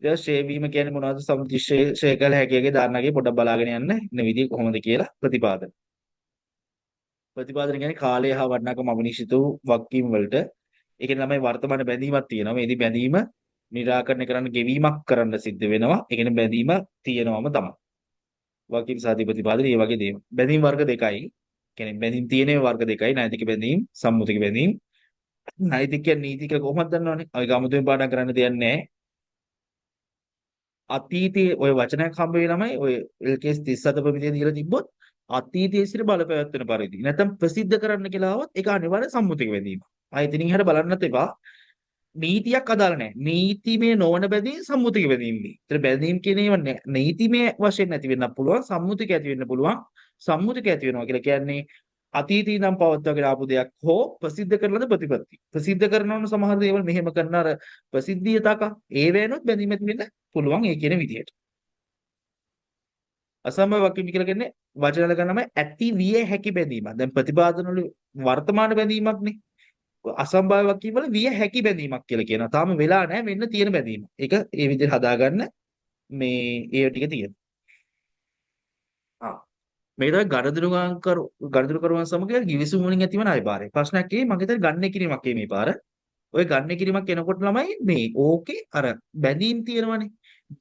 Speaker 1: ඊට ෂේ වීම කියන්නේ මොනවද? සමුතිෂේ කළ හැකියගේ ධාරණගේ පොඩ්ඩක් බලාගෙන යන්න. ඉන්න විදිය කොහොමද කියලා ප්‍රතිපාදන. ප්‍රතිපාදන කියන්නේ කාලය හා වටිනාකම අවිනිශ්චිත වූ වගකීම් වලට. ඒ කියන්නේ ළමයි වර්තමාන බැඳීමක් තියෙනවා. මේදී බැඳීම निराකරණය කරන්න ගෙවීමක් කරන්න සිද්ධ වෙනවා. ඒ කියන්නේ බැඳීම තියෙනවම තමයි. වගකීම් සාධි ප්‍රතිපාදන මේ වගේ දේවල්. බැඳීම් වර්ග දෙකයි. කියන්නේ බැඳීම් තියෙන වර්ග දෙකයි. නෛතික බැඳීම්, සම්මුතික බැඳීම්. නෛතික නීතික කොහොමද දන්නවනේ? අපි ගමුතුන් පාඩම් කරන්න දෙයක් නැහැ. අතීතයේ ওই වචනයක් හම්බ වෙයි ළමයි ඔය LKS 37 ප්‍රමිතිය දීලා තිබ්බොත් අතීතයේ සිට බලපෑවත්වන පරිදි නැත්නම් ප්‍රසිද්ධ කරන්න කියලා આવොත් ඒක අනිවාර්ය සම්මුතික බැඳීම. ආයෙත් ඉතින් බලන්නත් එපා. නීතියක් අදාළ නැහැ. නීතිමය නොවන බැඳීම් සම්මුතික බැඳීම්දී. ඒතර බැඳීම් කියන ඒවා නීතිමය වශයෙන් නැති වෙන්නත් පුළුවන්, සම්මුතික ඇති වෙන්න පුළුවන්. සම්මුතික ඇති වෙනවා කියලා කියන්නේ අතීතයේ ඉඳන් පවත්වාගෙන ආපු දෙයක් හෝ ප්‍රසිද්ධ කරන ලද ප්‍රතිපත්ති. ප්‍රසිද්ධ කරනවන සමහර දේවල් මෙහෙම කරන අර ප්‍රසිද්ධිය තක ඒ වෙනොත් බැඳීම් ඇති වෙන්න පුළුවන් ඒ කියන විදිහට. අසම්භව වකිම කියලා කියන්නේ වචන ගන්නම ඇති විය හැකි බැඳීමක්. දැන් ප්‍රතිපාදන වල වර්තමාන බැඳීමක්නේ. අසම්භාව්‍ය වකීම් වල විය හැකි බැඳීමක් කියලා කියනවා. තාම වෙලා නැහැ වෙන්න තියෙන බැඳීම. ඒක ඒ විදිහට හදාගන්න මේ ඒ ටික තියෙනවා. ආ මේක තමයි ගනුදෙනු කරුවන් සමග ගිවිසුම් වලින් ඇතිවන අයබාරය. ප්‍රශ්නයක් ඒ මගේ තේ ගන්න කිරීමක් මේ පාර. ඔය ගන්න කිරීමක් එනකොට ළමයි මේ ඕකේ අර බැඳීම් තියෙනවනේ.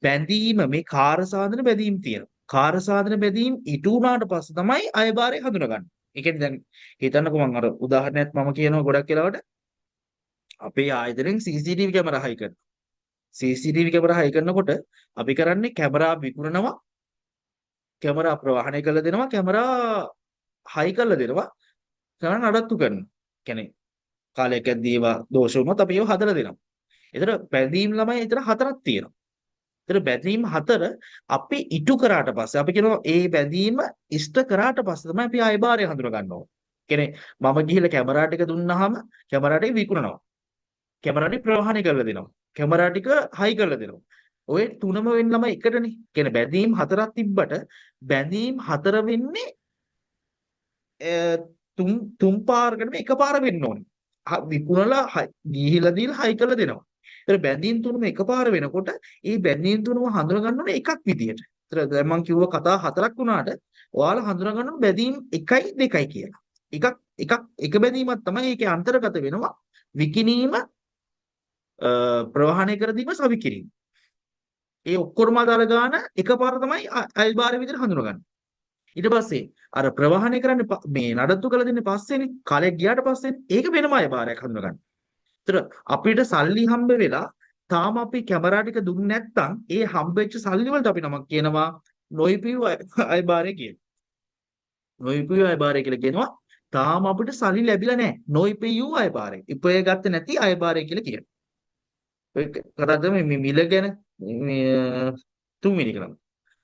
Speaker 1: බැඳීම මේ කාර්ය සාධන බැඳීම් තියෙනවා. කාර්ය සාධන බැඳීම් ඉටු වුණාට පස්සේ තමයි අයබාරය හඳුනගන්නේ. ඒ කියන්නේ දැන් හිතන්නකෝ මම අර උදාහරණයක් මම කියනවා ගොඩක් වෙලාවට අපේ ආයතනයෙන් CCTV කැමරා හයි කරනවා. CCTV කැමරා හයි කරනකොට අපි කරන්නේ කැමරා විකුණනවා, කැමරා ප්‍රවාහනය කරලා දෙනවා, කැමරා හයි කරලා දෙනවා, කැමරා නඩත්තු කරනවා. කියන්නේ කාලයක් ඇද්දී ඒවා දෝෂ වුණොත් අපි ඒවා හදලා දෙනවා. ඒතර බැඳීම් ළමයි ඒතර හතරක් තියෙනවා. ඒතර බැඳීම් හතර අපි ඉටු කරාට පස්සේ අපි කියනවා ඒ බැඳීම ඉෂ්ට කරාට පස්සේ තමයි අපි ආයබාරය හඳුනා ගන්න ඕනේ. කියන්නේ මම ගිහිල්ලා කැමරා ටික දුන්නාම කැමරා ටික විකුණනවා. කැමරා ටික ප්‍රවාහනය කරලා දෙනවා. කැමරා ටික හයි කරලා දෙනවා. ඔය තුනම වෙන්නම එකටනේ. කියන්නේ බැඳීම් හතරක් තිබ්බට බැඳීම් හතර වෙන්නේ තුන් පාරකටම එකපාර වෙන්න ඕනේ. විකුණලා ගිහිලා දීලා හයි කරලා දෙනවා. ඒතර බැඳීම් තුනම එකපාර වෙනකොට ඒ බැඳීම් තුනම හඳුනා ගන්න ඕනේ එකක් විදියට. ඒතර දැන් මම කිව්ව කතා හතරක් වුණාට ඔයාලා හඳුනා ගන්න ඕනේ බැඳීම් 1යි 2යි කියලා. එක බැඳීමක් තමයි ඒකේ අන්තර්ගත වෙනවා. විකිණීම ප්‍රවාහනය කර දීම සවිකිරීම. ඒ ඔක්කොම අදාළ ගාන එකපාර තමයි අයල්බාරය විදිහට හඳුනගන්නේ. ඊට පස්සේ අර ප්‍රවාහනය කරන්නේ මේ නඩත්තු කළ දෙන්නේ පස්සේනේ. කාලයක් ගියාට පස්සේනේ. ඒක වෙනම අයල්බාරයක් හඳුනගන්න. ඒතර අපිට සල්ලි හම්බ වෙලා තාම අපි කැමරා ටික දුන්නේ නැත්නම් ඒ හම්බෙච්ච සල්ලි වලට අපි නමක් කියනවා නොයිපියු අයල්බාරය කියලා. නොයිපියු අයල්බාරය කියලා කියනවා. තාම අපිට සල්ලි ලැබිලා නැහැ. නොයිපියු අයල්බාරය. ඉපය ගත්තේ නැති අයල්බාරය කියලා කියනවා. ඔය කතා කරන්නේ මේ මිල ගැන මේ තුන්වෙනි එක නම්.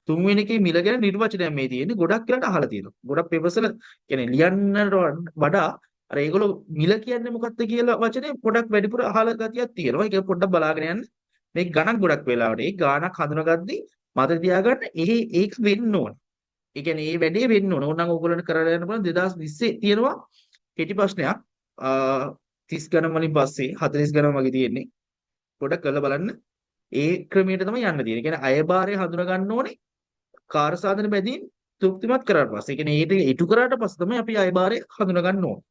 Speaker 1: තුන්වෙනි එකේ මිල ගැන නිර්වචනයක් මේ තියෙන්නේ. ගොඩක් වෙලාට අහලා තියෙනවා. ගොඩක් පේපර්ස් වල කියන්නේ ලියන්නට වඩා අර ඒගොල්ලෝ මිල කියන්නේ මොකක්ද කියලා වචනේ පොඩක් වැඩිපුර අහලා ගතියක් තියෙනවා. ඒක පොඩ්ඩක් බලාගෙන යන්න. මේ ගණන් ගොඩක් වෙලාවට ඒ ගාණක් හඳුනාගද්දි මතක තියාගන්න ඒක වෙන්න ඕන. ඒ කියන්නේ මේ වැඩේ වෙන්න ඕන. ඕනනම් ඕගොල්ලන්ට කරලා යන්න පුළුවන් 2020 තියෙනවා කෙටි ප්‍රශ්නයක්. 30 ගණන් වලින් පස්සේ 40 ගණන් වගේ තියෙන්නේ. පොඩක් කරලා බලන්න. ඒ ක්‍රමයට තමයි යන්න තියෙන්නේ. කියන්නේ අයභාරය හඳුනා ගන්න ඕනේ. කාර්යසාධන බැදීම් තෘප්තිමත් කරාට පස්සේ. ඒ කියන්නේ ඒක ඉටු කරාට පස්සේ තමයි අපි අයභාරය හඳුනා ගන්න ඕනේ.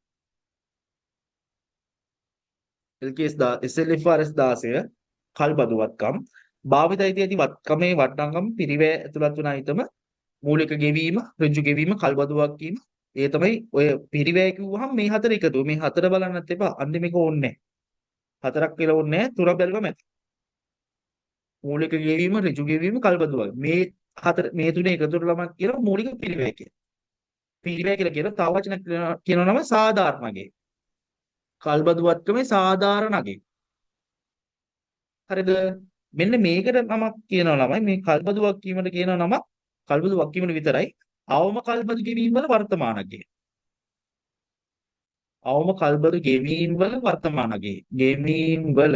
Speaker 1: LKS SLFRS 16 කල්බදු වත්කම් භාවිතයිදී ඇති වත්කමේ වටිනාකම් පිරිවැය ඇතුළත් වන අයිතම මූලික ගෙවීම ඍජු ගෙවීම කල්බදුවක් කීම ඒ තමයි ඔය පිරිවැය කිව්වහම මේ හතර එකතු මේ හතර බලන්නත් එපා අන්තිම එක ඕනේ හතරක් කියලා ඕනේ තුන බැලුවම ඇති මූලික ගෙවීම ඍජු ගෙවීම කල්බදුවක් මේ හතර මේ තුනේ එකතු ළමක් කියන මූලික පිරිවැය කියලා පිරිවැය කියලා කියන තව වචන කියනවා නම සාධාරණගේ කල්බදුවත්කමේ සාධාරණගේ හරිද මෙන්න මේකට නමක් කියනවා ළමයි මේ කල්බදුවක් කීමට කියනවා නමක් කල්බදුවක් කීමට විතරයි අවම කල්බදු ගෙවීම වල වර්තමානගේ අවම කල්බදු ගෙවීම වල වර්තමානගේ ගෙවීම වල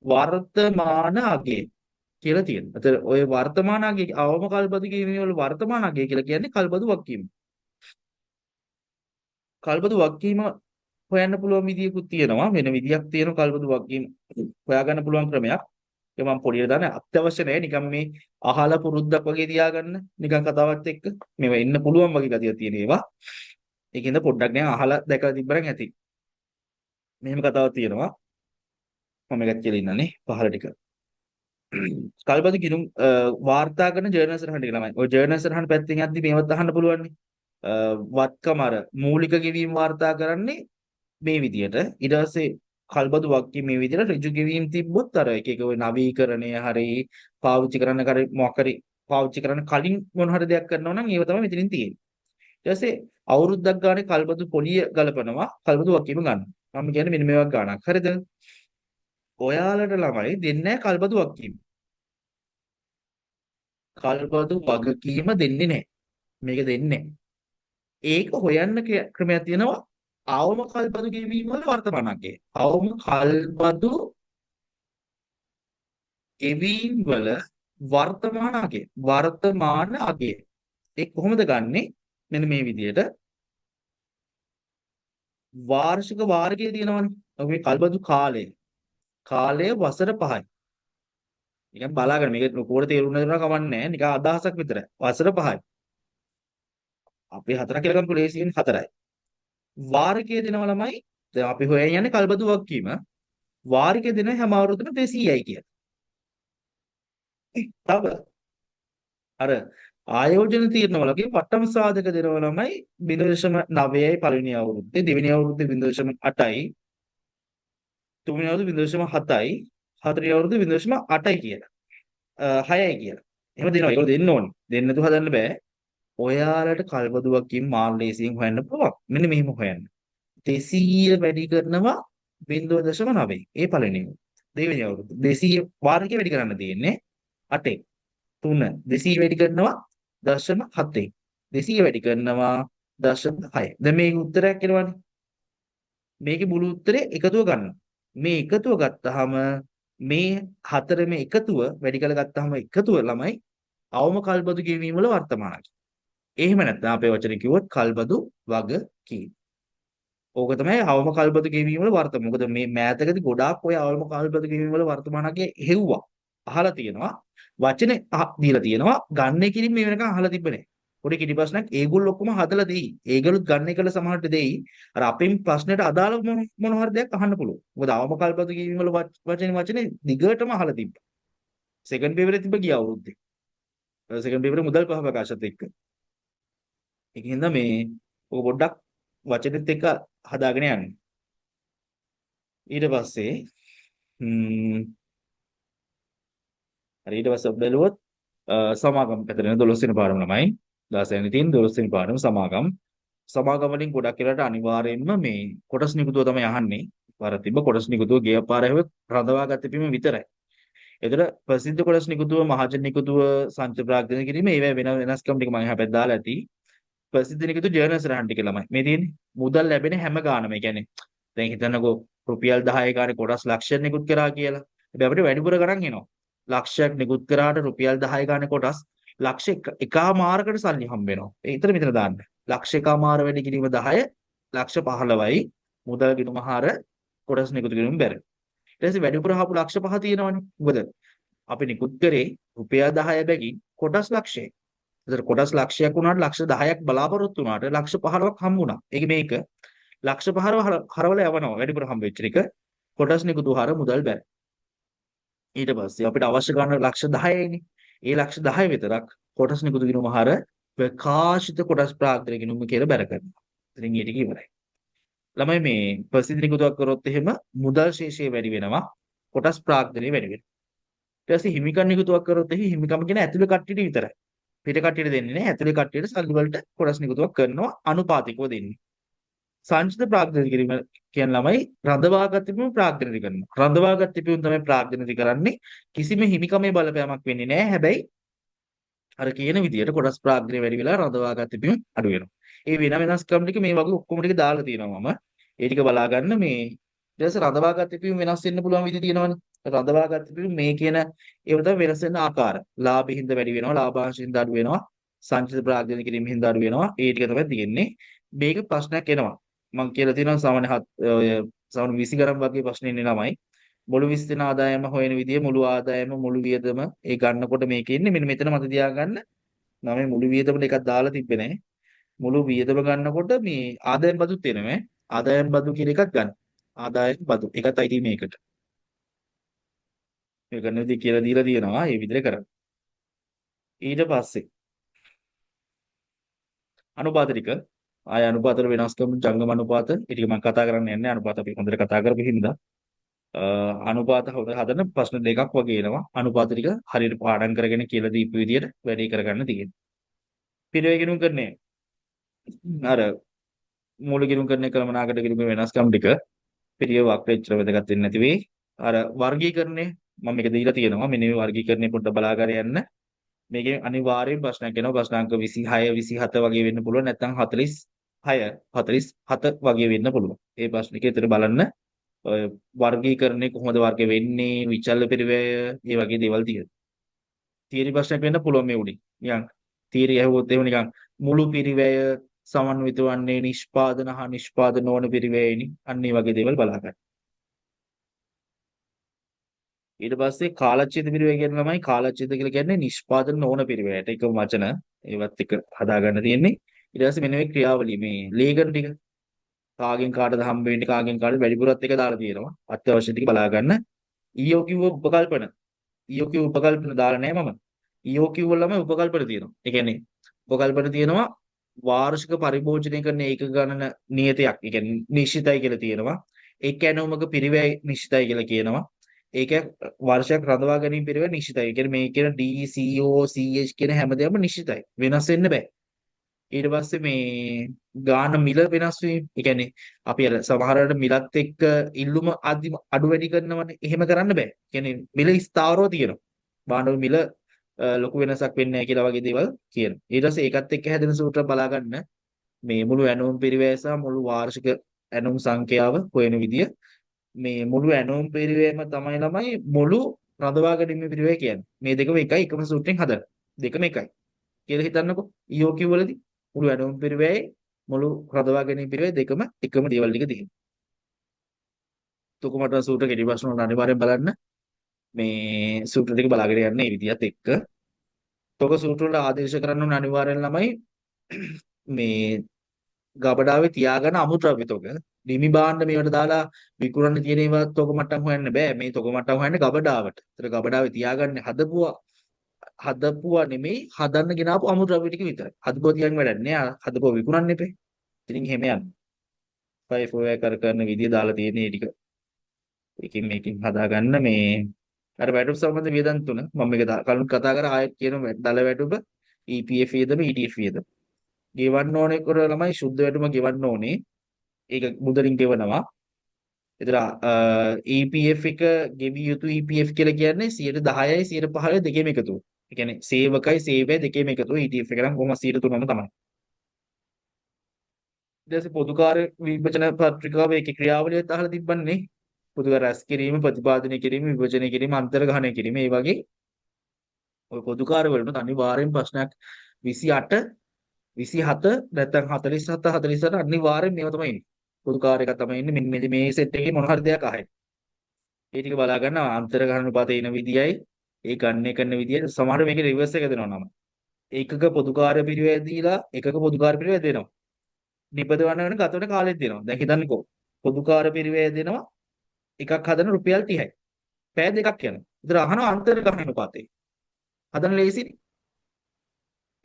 Speaker 1: වර්තමාන අගේ කියලා තියෙනවා. ඒතර ඔය වර්තමාන අගේ අවම කල්බදු ගෙවීම වල වර්තමාන අගේ කියලා කියන්නේ කල්බදුවක් කීම. කල්බදුවක් කීම හොයන්න පුළුවන් විදියකුත් තියෙනවා. වෙන විදියක් තියෙනවා කල්බදුවක් කීම හොයාගන්න පුළුවන් ක්‍රමයක්. ඒක මම පොඩියට දාන්නේ අත්‍යවශ්‍ය නැහැ නිකන් මේ අහලා පුරුද්දක් වගේ තියාගන්න නිකන් කතාවත් එක්ක මේවා එන්න පුළුවන් වගේ ගතියක් තියෙන ඒවා ඒකින්ද පොඩ්ඩක් නෑ අහලා දැකලා තිබ්බනම් ඇති මෙහෙම කතාවක් තියෙනවා මම එකක් කියලා ඉන්නනේ පහල ටික කල්පද කිනුම් වාර්තා කරන ජර්නල් සරහන් ටික ළමයි ඔය ජර්නල් සරහන් පැත්තෙන් යද්දි මේවත් අහන්න පුළුවන් නේ වත්කම අර මූලික ගෙවීම් වාර්තා කරන්නේ මේ විදියට ඊට පස්සේ කල්බදු වක්කි මේ විදිහට ඍජු ගෙවීම් තිබ්බොත් අර එක එක ඔය නවීකරණය හරි පාවිච්චි කරන්න කරේ මොකක් හරි පාවිච්චි කරන්න කලින් මොන හරි දෙයක් කරනවා නම් ඒව තමයි මෙතනින් තියෙන්නේ. ඊට පස්සේ අවුරුද්දක් ගානේ කල්බදු පොලිය ගලපනවා කල්බදු වක්කීම ගන්න. මම කියන්නේ මෙන්න මේ වගේ ගාණක්. හරිද? ඔයාලට ළමයි දෙන්නේ නැහැ කල්බදු වක්කීම. කල්බදු වගකීම දෙන්නේ නැහැ. මේක දෙන්නේ නැහැ. ඒක හොයන්න ක්‍රමයක් තියෙනවා. අවම කල්පදු ගෙවීම වල වර්තමානකේ අවම කල්පදු ගෙවීම වල වර්තමාන අගේ ඒ කොහොමද ගන්නෙ මෙන්න මේ විදිහට වාර්ෂික වාරකය තියෙනවනේ ඔගේ කල්පදු කාලය වසර 5යි නිකන් බලාගන්න මේක කොහොමද තේරුම් ගන්න කවන්නේ නැහැ නිකන් අදහසක් විතරයි වසර 5යි අපි 4 කියලා ගමු ලේසියෙන් 4යි වාරකයේ දෙනවා ළමයි දැන් අපි හොයන් යන්නේ කල්බදු වක්කීම වාරිකයේ දෙන හැම අවුරුද්දම 200යි කියලා. තව අර ආයෝජන තීරණවලගේ පට්ටම සාධක දෙනවා ළමයි 0.9යි පළවෙනි අවුරුද්දේ දෙවෙනි අවුරුද්දේ 0.8යි තුන්වෙනි අවුරුද්දේ 0.7යි හතරවෙනි අවුරුද්දේ 0.8යි කියලා. 6යි කියලා. එහෙම දෙනවා. ඒක දෙන්න ඕනේ. දෙන්න නැතුව හදන්න බෑ. ඔයාලට කල්බදු වක්කීම මාල්ලේසියෙන් හොයන්න පුළුවන්. මෙන්න මෙහෙම හොයන්න. 200 වැඩි කරනවා 0.9. ඒ පළවෙනි දෙවෙනි අවුරුද්ද 200 වාරකේ වැඩි කරන්න තියෙන්නේ 8ෙන් 3 200 වැඩි කරනවා 0.7ෙන් 200 වැඩි කරනවා 0.6. දැන් මේක උත්තරයක් එනවනේ. මේකේ මුළු උත්තරේ එකතුව ගන්න. මේ එකතුව ගත්තාම මේ හතරෙම එකතුව වැඩි කරලා ගත්තාම එකතුව ළමයි අවම කල්බදු ගෙවීම වල වර්තමානයි. එහෙම නැත්නම් අපේ වචනේ කිව්වොත් කල්බදු වගකීම්. ඕක තමයි අවම කල්පතු ගෙවීම වල වර්තමාන. මොකද මේ මෑතකදී ගොඩාක් ඔය අවම කල්පතු ගෙවීම වල වර්තමානකේ හෙව්වා. අහලා තියෙනවා. වචනේ දීලා තියෙනවා. ගන්න කිරීම මේ වෙනකන් අහලා තිබ්බේ නැහැ. පොඩි කිඩි ප්‍රශ්නයක් ඒගොල්ලෝ ඔක්කොම හදලා දෙයි. ඒගොල්ලොත් ගන්න එකල සමහරට දෙයි. අර අපෙන් ප්‍රශ්නෙට අදාළ මොන හරි දෙයක් අහන්න පුළුවන්. මොකද අවම කල්පතු ගෙවීම වල වචනේ දිගටම අහලා තිබ්බා. සෙකන්ඩ් පේපරේ තිබ්බ ගිය අවුරුද්දේ. සෙකන්ඩ් පේපරේ මුදල් පහ ප්‍රකාශයත් එක්ක. ඒකින්ද මේ ඔක පොඩ්ඩක් වචනෙත් එක්ක හදාගෙන යන්නේ. ඊට පස්සේ හරි ඊට පස්සේ බැලුවොත් සමාගම් පැතරෙන 12 වෙනි පාඩම ළමයි 16 වෙනි තියෙන 12 වෙනි පාඩම සමාගම් වලින් ගොඩක් වෙලාට අනිවාර්යයෙන්ම මේ කොටස් නිකුතුව තමයි අහන්නේ. පාර තිබ්බ කොටස් නිකුතුව ගිය පාර හැව රඳවාගත් තිබීම විතරයි. ඒතර ප්‍රසිද්ධ කොටස් නිකුතුව මහජන නිකුතුව සංච ප්‍රාග්ධනය කිරීම ඒවා වෙනස්කම් ටික මම හැබැයි දාලා ඇති. ප්‍රසිද්ධ නිකුතු ජර්නල්ස් රහන් ටික ළමයි. මේ තියෙන්නේ මුදල් ලැබෙන හැම ගානම. ඒ කියන්නේ දැන් හිතන්නකෝ රුපියල් 10 ගානේ කොටස් ලක්ෂයක් නිකුත් කරා කියලා. හැබැයි අපිට වැඩිපුර ගණන් එනවා. ලක්ෂයක් නිකුත් කරාට රුපියල් 10 ගානේ කොටස් ලක්ෂ එකමාරකට සල්ලි හම්බ වෙනවා. ඒ ඊතර මෙතන දාන්න. ලක්ෂ එකමාර වැඩි කිරීම 10 ලක්ෂ 15යි මුදල් ගිණුම හාර කොටස් නිකුත් කිරීම බැර. ඊට පස්සේ වැඩිපුර ආපු ලක්ෂ 5 තියෙනවනේ. මොකද අපි නිකුත් කරේ රුපියල් 10 බැගින් කොටස් ලක්ෂයයි. ඒතර කොටස් ලක්ෂයක් වුණාට ලක්ෂ 10ක් බලාපොරොත්තු වුණාට ලක්ෂ 15ක් හම්බුණා. ඒක මේක ලක්ෂ 15 හරවල යවනවා වැඩිපුර හම්බ වෙච්ච එක. කොටස් නිකුතු හර මුදල් බැර. ඊට පස්සේ අපිට අවශ්‍ය ගන්න ලක්ෂ 10යිනේ. ඒ ලක්ෂ 10 විතරක් කොටස් නිකුතු ගිණුම හර ප්‍රකාශිත කොටස් ප්‍රාග්ධන ගිණුම කියලා බැර කරනවා. ඉතින් ඊට ඉවරයි. ළමයි මේ ප්‍රසිද්ධ නිකුතක් කරොත් එහෙම මුදල් ශේෂය වැඩි වෙනවා. කොටස් ප්‍රාග්ධනය වැඩි වෙනවා. ඊට පස්සේ හිමිකම් නිකුතක් කරොත් එහි හිමිකම කියන ඇතුළේ කට්ටියට විතරයි. පිට කට්ටියට දෙන්නේ නැහැ. ඇතුළේ කට්ටියට සල්ලි වලට කොටස් නිකුතක් කරනවා අනුපාතිකව දෙන්නේ. සංචිත ප්‍රාග්ධනය කිරීම කියන ළමයි රඳවාගත් තිබීම ප්‍රාග්ධනය කරනවා. රඳවාගත් තිබීම තමයි ප්‍රාග්ධනය කරන්නේ. කිසිම හිමිකමේ බලපෑමක් වෙන්නේ නැහැ. හැබැයි අර කියන විදියට කොටස් ප්‍රාග්ධනය වැඩි වෙලා රඳවාගත් තිබීම අඩු වෙනවා. ඒ වෙනස්කම් ටික මේ වගේ ඔක්කොම ටික දාලා තියෙනවා මම. ඒ ටික බලා ගන්න මේ ඊට පස්සේ රඳවාගත් තිබීම වෙනස් වෙන්න පුළුවන් විදි තියෙනවනේ. රඳවාගත් තිබීම මේ කියන ඒව තමයි වෙනස් වෙන ආකාර. ලාභින්ද වැඩි වෙනවා, ලාභාංශින්ද අඩු වෙනවා, සංචිත ප්‍රාග්ධනය කිරීම හින්දා අඩු වෙනවා. ඒ ටික තමයි තියෙන්නේ. මේක ප්‍රශ්නයක් එනවා. මම කියලා තියෙනවා සාමාන්‍ය ඔය සාමාන්‍ය 20 ගණන් වගේ ප්‍රශ්න ඉන්නේ ළමයි. මුළු විස්තර ආදායම හොයන විදිය මුළු ආදායම මුළු වියදම ඒ ගන්නකොට මේකේ ඉන්නේ මෙන්න මෙතන මත තියාගන්න. මම මේ මුළු වියදමට එකක් දාලා තිබ්බේ නැහැ. මුළු වියදම ගන්නකොට මේ ආදායම් බදුත් එනවා ඈ. ආදායම් බදු කියන එකක් ගන්න. ආදායම් බදු එකත් අයිති මේකට. මේ කරන විදිය කියලා දීලා තියෙනවා. ඒ විදිහට කරන්න. ඊට පස්සේ අනුපාත ටික ආය අනුපාත වල වෙනස්කම් ජංගම අනුපාත ඒ ටික මම කතා කරන්න යන්නේ අනුපාත අපි හොඳට කතා කරපු හින්දා අනුපාත හොඳ හදන ප්‍රශ්න දෙකක් වගේ එනවා අනුපාත ටික හරියට පාඩම් කරගෙන කියලා දීපු විදියට වැඩි කරගන්න තියෙනවා පිරිවෙ ගිණුම් කරන්නේ අර මූල ගිණුම් කරන්නේ කළමනාකට ගිණුම් වෙනස්කම් ටික පිරිවෙ වක්‍රෙච්චර වැදගත් වෙන්නේ නැති වෙයි අර වර්ගීකරණය මම මේක දීලා තියෙනවා මෙන්න මේ වර්ගීකරණය පොඩ්ඩක් බලාගෙන යන්න මේකෙන් අනිවාර්යයෙන් ප්‍රශ්නයක් එනවා ප්‍රශ්නාංක 26 27 වගේ වෙන්න පුළුවන් නැත්නම් 46 47 වගේ වෙන්න පුළුවන්. ඒ ප්‍රශ්න ටික විතර බලන්න ඔය වර්ගීකරණය කොහොමද වර්ග වෙන්නේ විචල්්‍ය පරිවැය මේ වගේ දේවල් තියෙනවා. තියරි ප්‍රශ්නයක් වෙන්න පුළුවන් මේ උඩින්. නිකන් තියරි ඇහුවොත් එහෙම නිකන් මුළු පරිවැය සමන්විත වන්නේ නිෂ්පාදන හා නිෂ්පාදන නොවන පරිවැයනි. අන්න ඒ වගේ දේවල් බලා ගන්න. ඊට පස්සේ කාලච්ඡේද පරිවැය කියන ළමයි කාලච්ඡේද කියලා කියන්නේ නිෂ්පාදන නොවන පරිවැයට එක වචන ඒවත් එක හදා ගන්න තියෙන්නේ. ඊට පස්සේ මෙන්න මේ ක්‍රියාවලිය මේ ලේඛන ටික කාගෙන් කාටද හම්බ වෙන්නේ කාගෙන් කාටද වැඩිපුරත් එක දාලා තියෙනවා. අත්‍යවශ්‍ය ටික බලා ගන්න. EOQ උපකල්පන EOQ උපකල්පන දාලා නැහැ මම. EOQ වලම උපකල්පන තියෙනවා. ඒ කියන්නේ උපකල්පන තියෙනවා වාර්ෂික පරිභෝජනය කරන ඒක ගණන නියතයක්. ඒ කියන්නේ නිශ්චිතයි කියලා තියෙනවා. ඒක ඇනෝමක පිරිවැය නිශ්චිතයි කියලා කියනවා. ඒක වර්ෂයක් රඳවා ගැනීම පිරිවැය නිශ්චිතයි. ඒ කියන්නේ මේ කියන DCO CH කියන හැමදේම නිශ්චිතයි. වෙනස් වෙන්න බෑ. ඊට පස්සේ මේ ගාන මිල වෙනස් වීම. ඒ කියන්නේ අපි අර සමහරවිට මිලත් එක්ක ඉල්ලුම අඩු වැඩි කරනවනේ. එහෙම කරන්න බෑ. ඒ කියන්නේ මිල ස්ථාවරව තියෙනවා. භාණ්ඩ මිල ලොකු වෙනසක් වෙන්නේ නැහැ කියලා වගේ දේවල් කියනවා. ඊට පස්සේ ඒකත් එක්ක හැදෙන සූත්‍ර බලා ගන්න. මේ මුළු ඇනෝම් පිරිවැය සහ මුළු වාර්ෂික ඇනෝම් සංඛ්‍යාව හොයන විදිය. මේ මුළු ඇනෝම් පිරිවැයම තමයි ළමයි මුළු රඳවා ගැනීම පිරිවැය කියන්නේ. මේ දෙකම එකයි එකම සූත්‍රයෙන් හදලා. දෙකම එකයි. කියලා හිතන්නකෝ. EOQ වලදී මුළු ඇනෝම් පිරිවැයයි මුළු රඳවා ගැනීම පිරිවැය දෙකම එකම දේවල් ටික තියෙනවා. තුකුමට සූත්‍ර කෙටි ප්‍රශ්න වල අනිවාර්යෙන් බලන්න. මේ සූත්‍ර ටික බලාගෙන යන්න මේ විදියත් එක්ක. තොක සූත්‍ර වල ආදේශ කරන්න ඕන අනිවාර්යෙන් ළමයි මේ ගබඩාවේ තියාගෙන අමුද්‍රව්‍ය තොග නිමි භාණ්ඩ මේවට දාලා විකුණන්න තියෙන ඒවා තොග මට්ටම් හොයන්න බෑ මේ තොග මට්ටම් හොයන්නේ ගබඩාවට. ඒතර ගබඩාවේ තියාගන්නේ හදපුවා නෙමෙයි හදන්න ගෙනාපු අමුද්‍රව්‍ය ටික විතරයි. හදපුවා තියන් වැඩක් නෑ. හදපුවා විකුණන්න එපේ. ඉතින් එහෙම යන්න. 5 4 කරන විදිය දාලා තියෙන මේ ටික. මේකෙන් හදාගන්න මේ අර වැටුප් සම්බන්ධ වියදම් තුන මම මේක කලින් කතා කරා ආයෙත් කියන දල වැටුප EPF වියදම ETF වියදම. ගෙවන්න ඕනේ කර ළමයි සුද්ධ වැටුම ගෙවන්න ඕනේ. ඒක මුදලින් ගෙවනවා. ඒතර EPF එක ගෙවිය යුතු EPF කියලා කියන්නේ 10%යි 15%යි දෙකේම එකතුව. ඒ කියන්නේ සේවකයි සේවය දෙකේම එකතුව ETF එක නම් කොහොම 3%ම තමයි. ඊට පස්සේ පොදුකාර්ය විභජන පත්‍රිකාව ඒකේ ක්‍රියාවලිය අහලා තිබ්බන්නේ. පොදුකාර්ය රැස් කිරීම, ප්‍රතිපාදනය කිරීම, විභජනය කිරීම, අන්තර්ග්‍රහණය කිරීම. මේ වගේ ඔය පොදුකාර්ය වලට අනිවාර්යෙන් ප්‍රශ්නයක් 28 27 නැත්නම් 47 48 අනිවාර්යෙන් මේවා තමයි එන්නේ. පොදුකාර්ය එක තමයි එන්නේ. මෙන්න මේ සෙට් එකේ මොන හරි දෙයක් අහයි. ඒ ටික බලා ගන්න අන්තර්ග්‍රහණ අනුපාතේ එන විදියයි ඒ ගණනය කරන විදියයි සමහර මේකේ රිවර්ස් එක දෙනවා නම. ඒකක පොදුකාර්ය පිරිවැය දීලා එකක පොදුකාර්ය පිරිවැය දෙනවා. නිපදවන්න වෙන ගත වෙන කාලෙත් දෙනවා. දැන් හිතන්නකෝ. පොදුකාර්ය පිරිවැය දෙනවා එකක් හදන රුපියල් 30යි. පැය දෙකක් යනවා. ඒතර අහනවා අන්තර්ග්‍රහණ අනුපාතේ. හදන්න ලේසියි.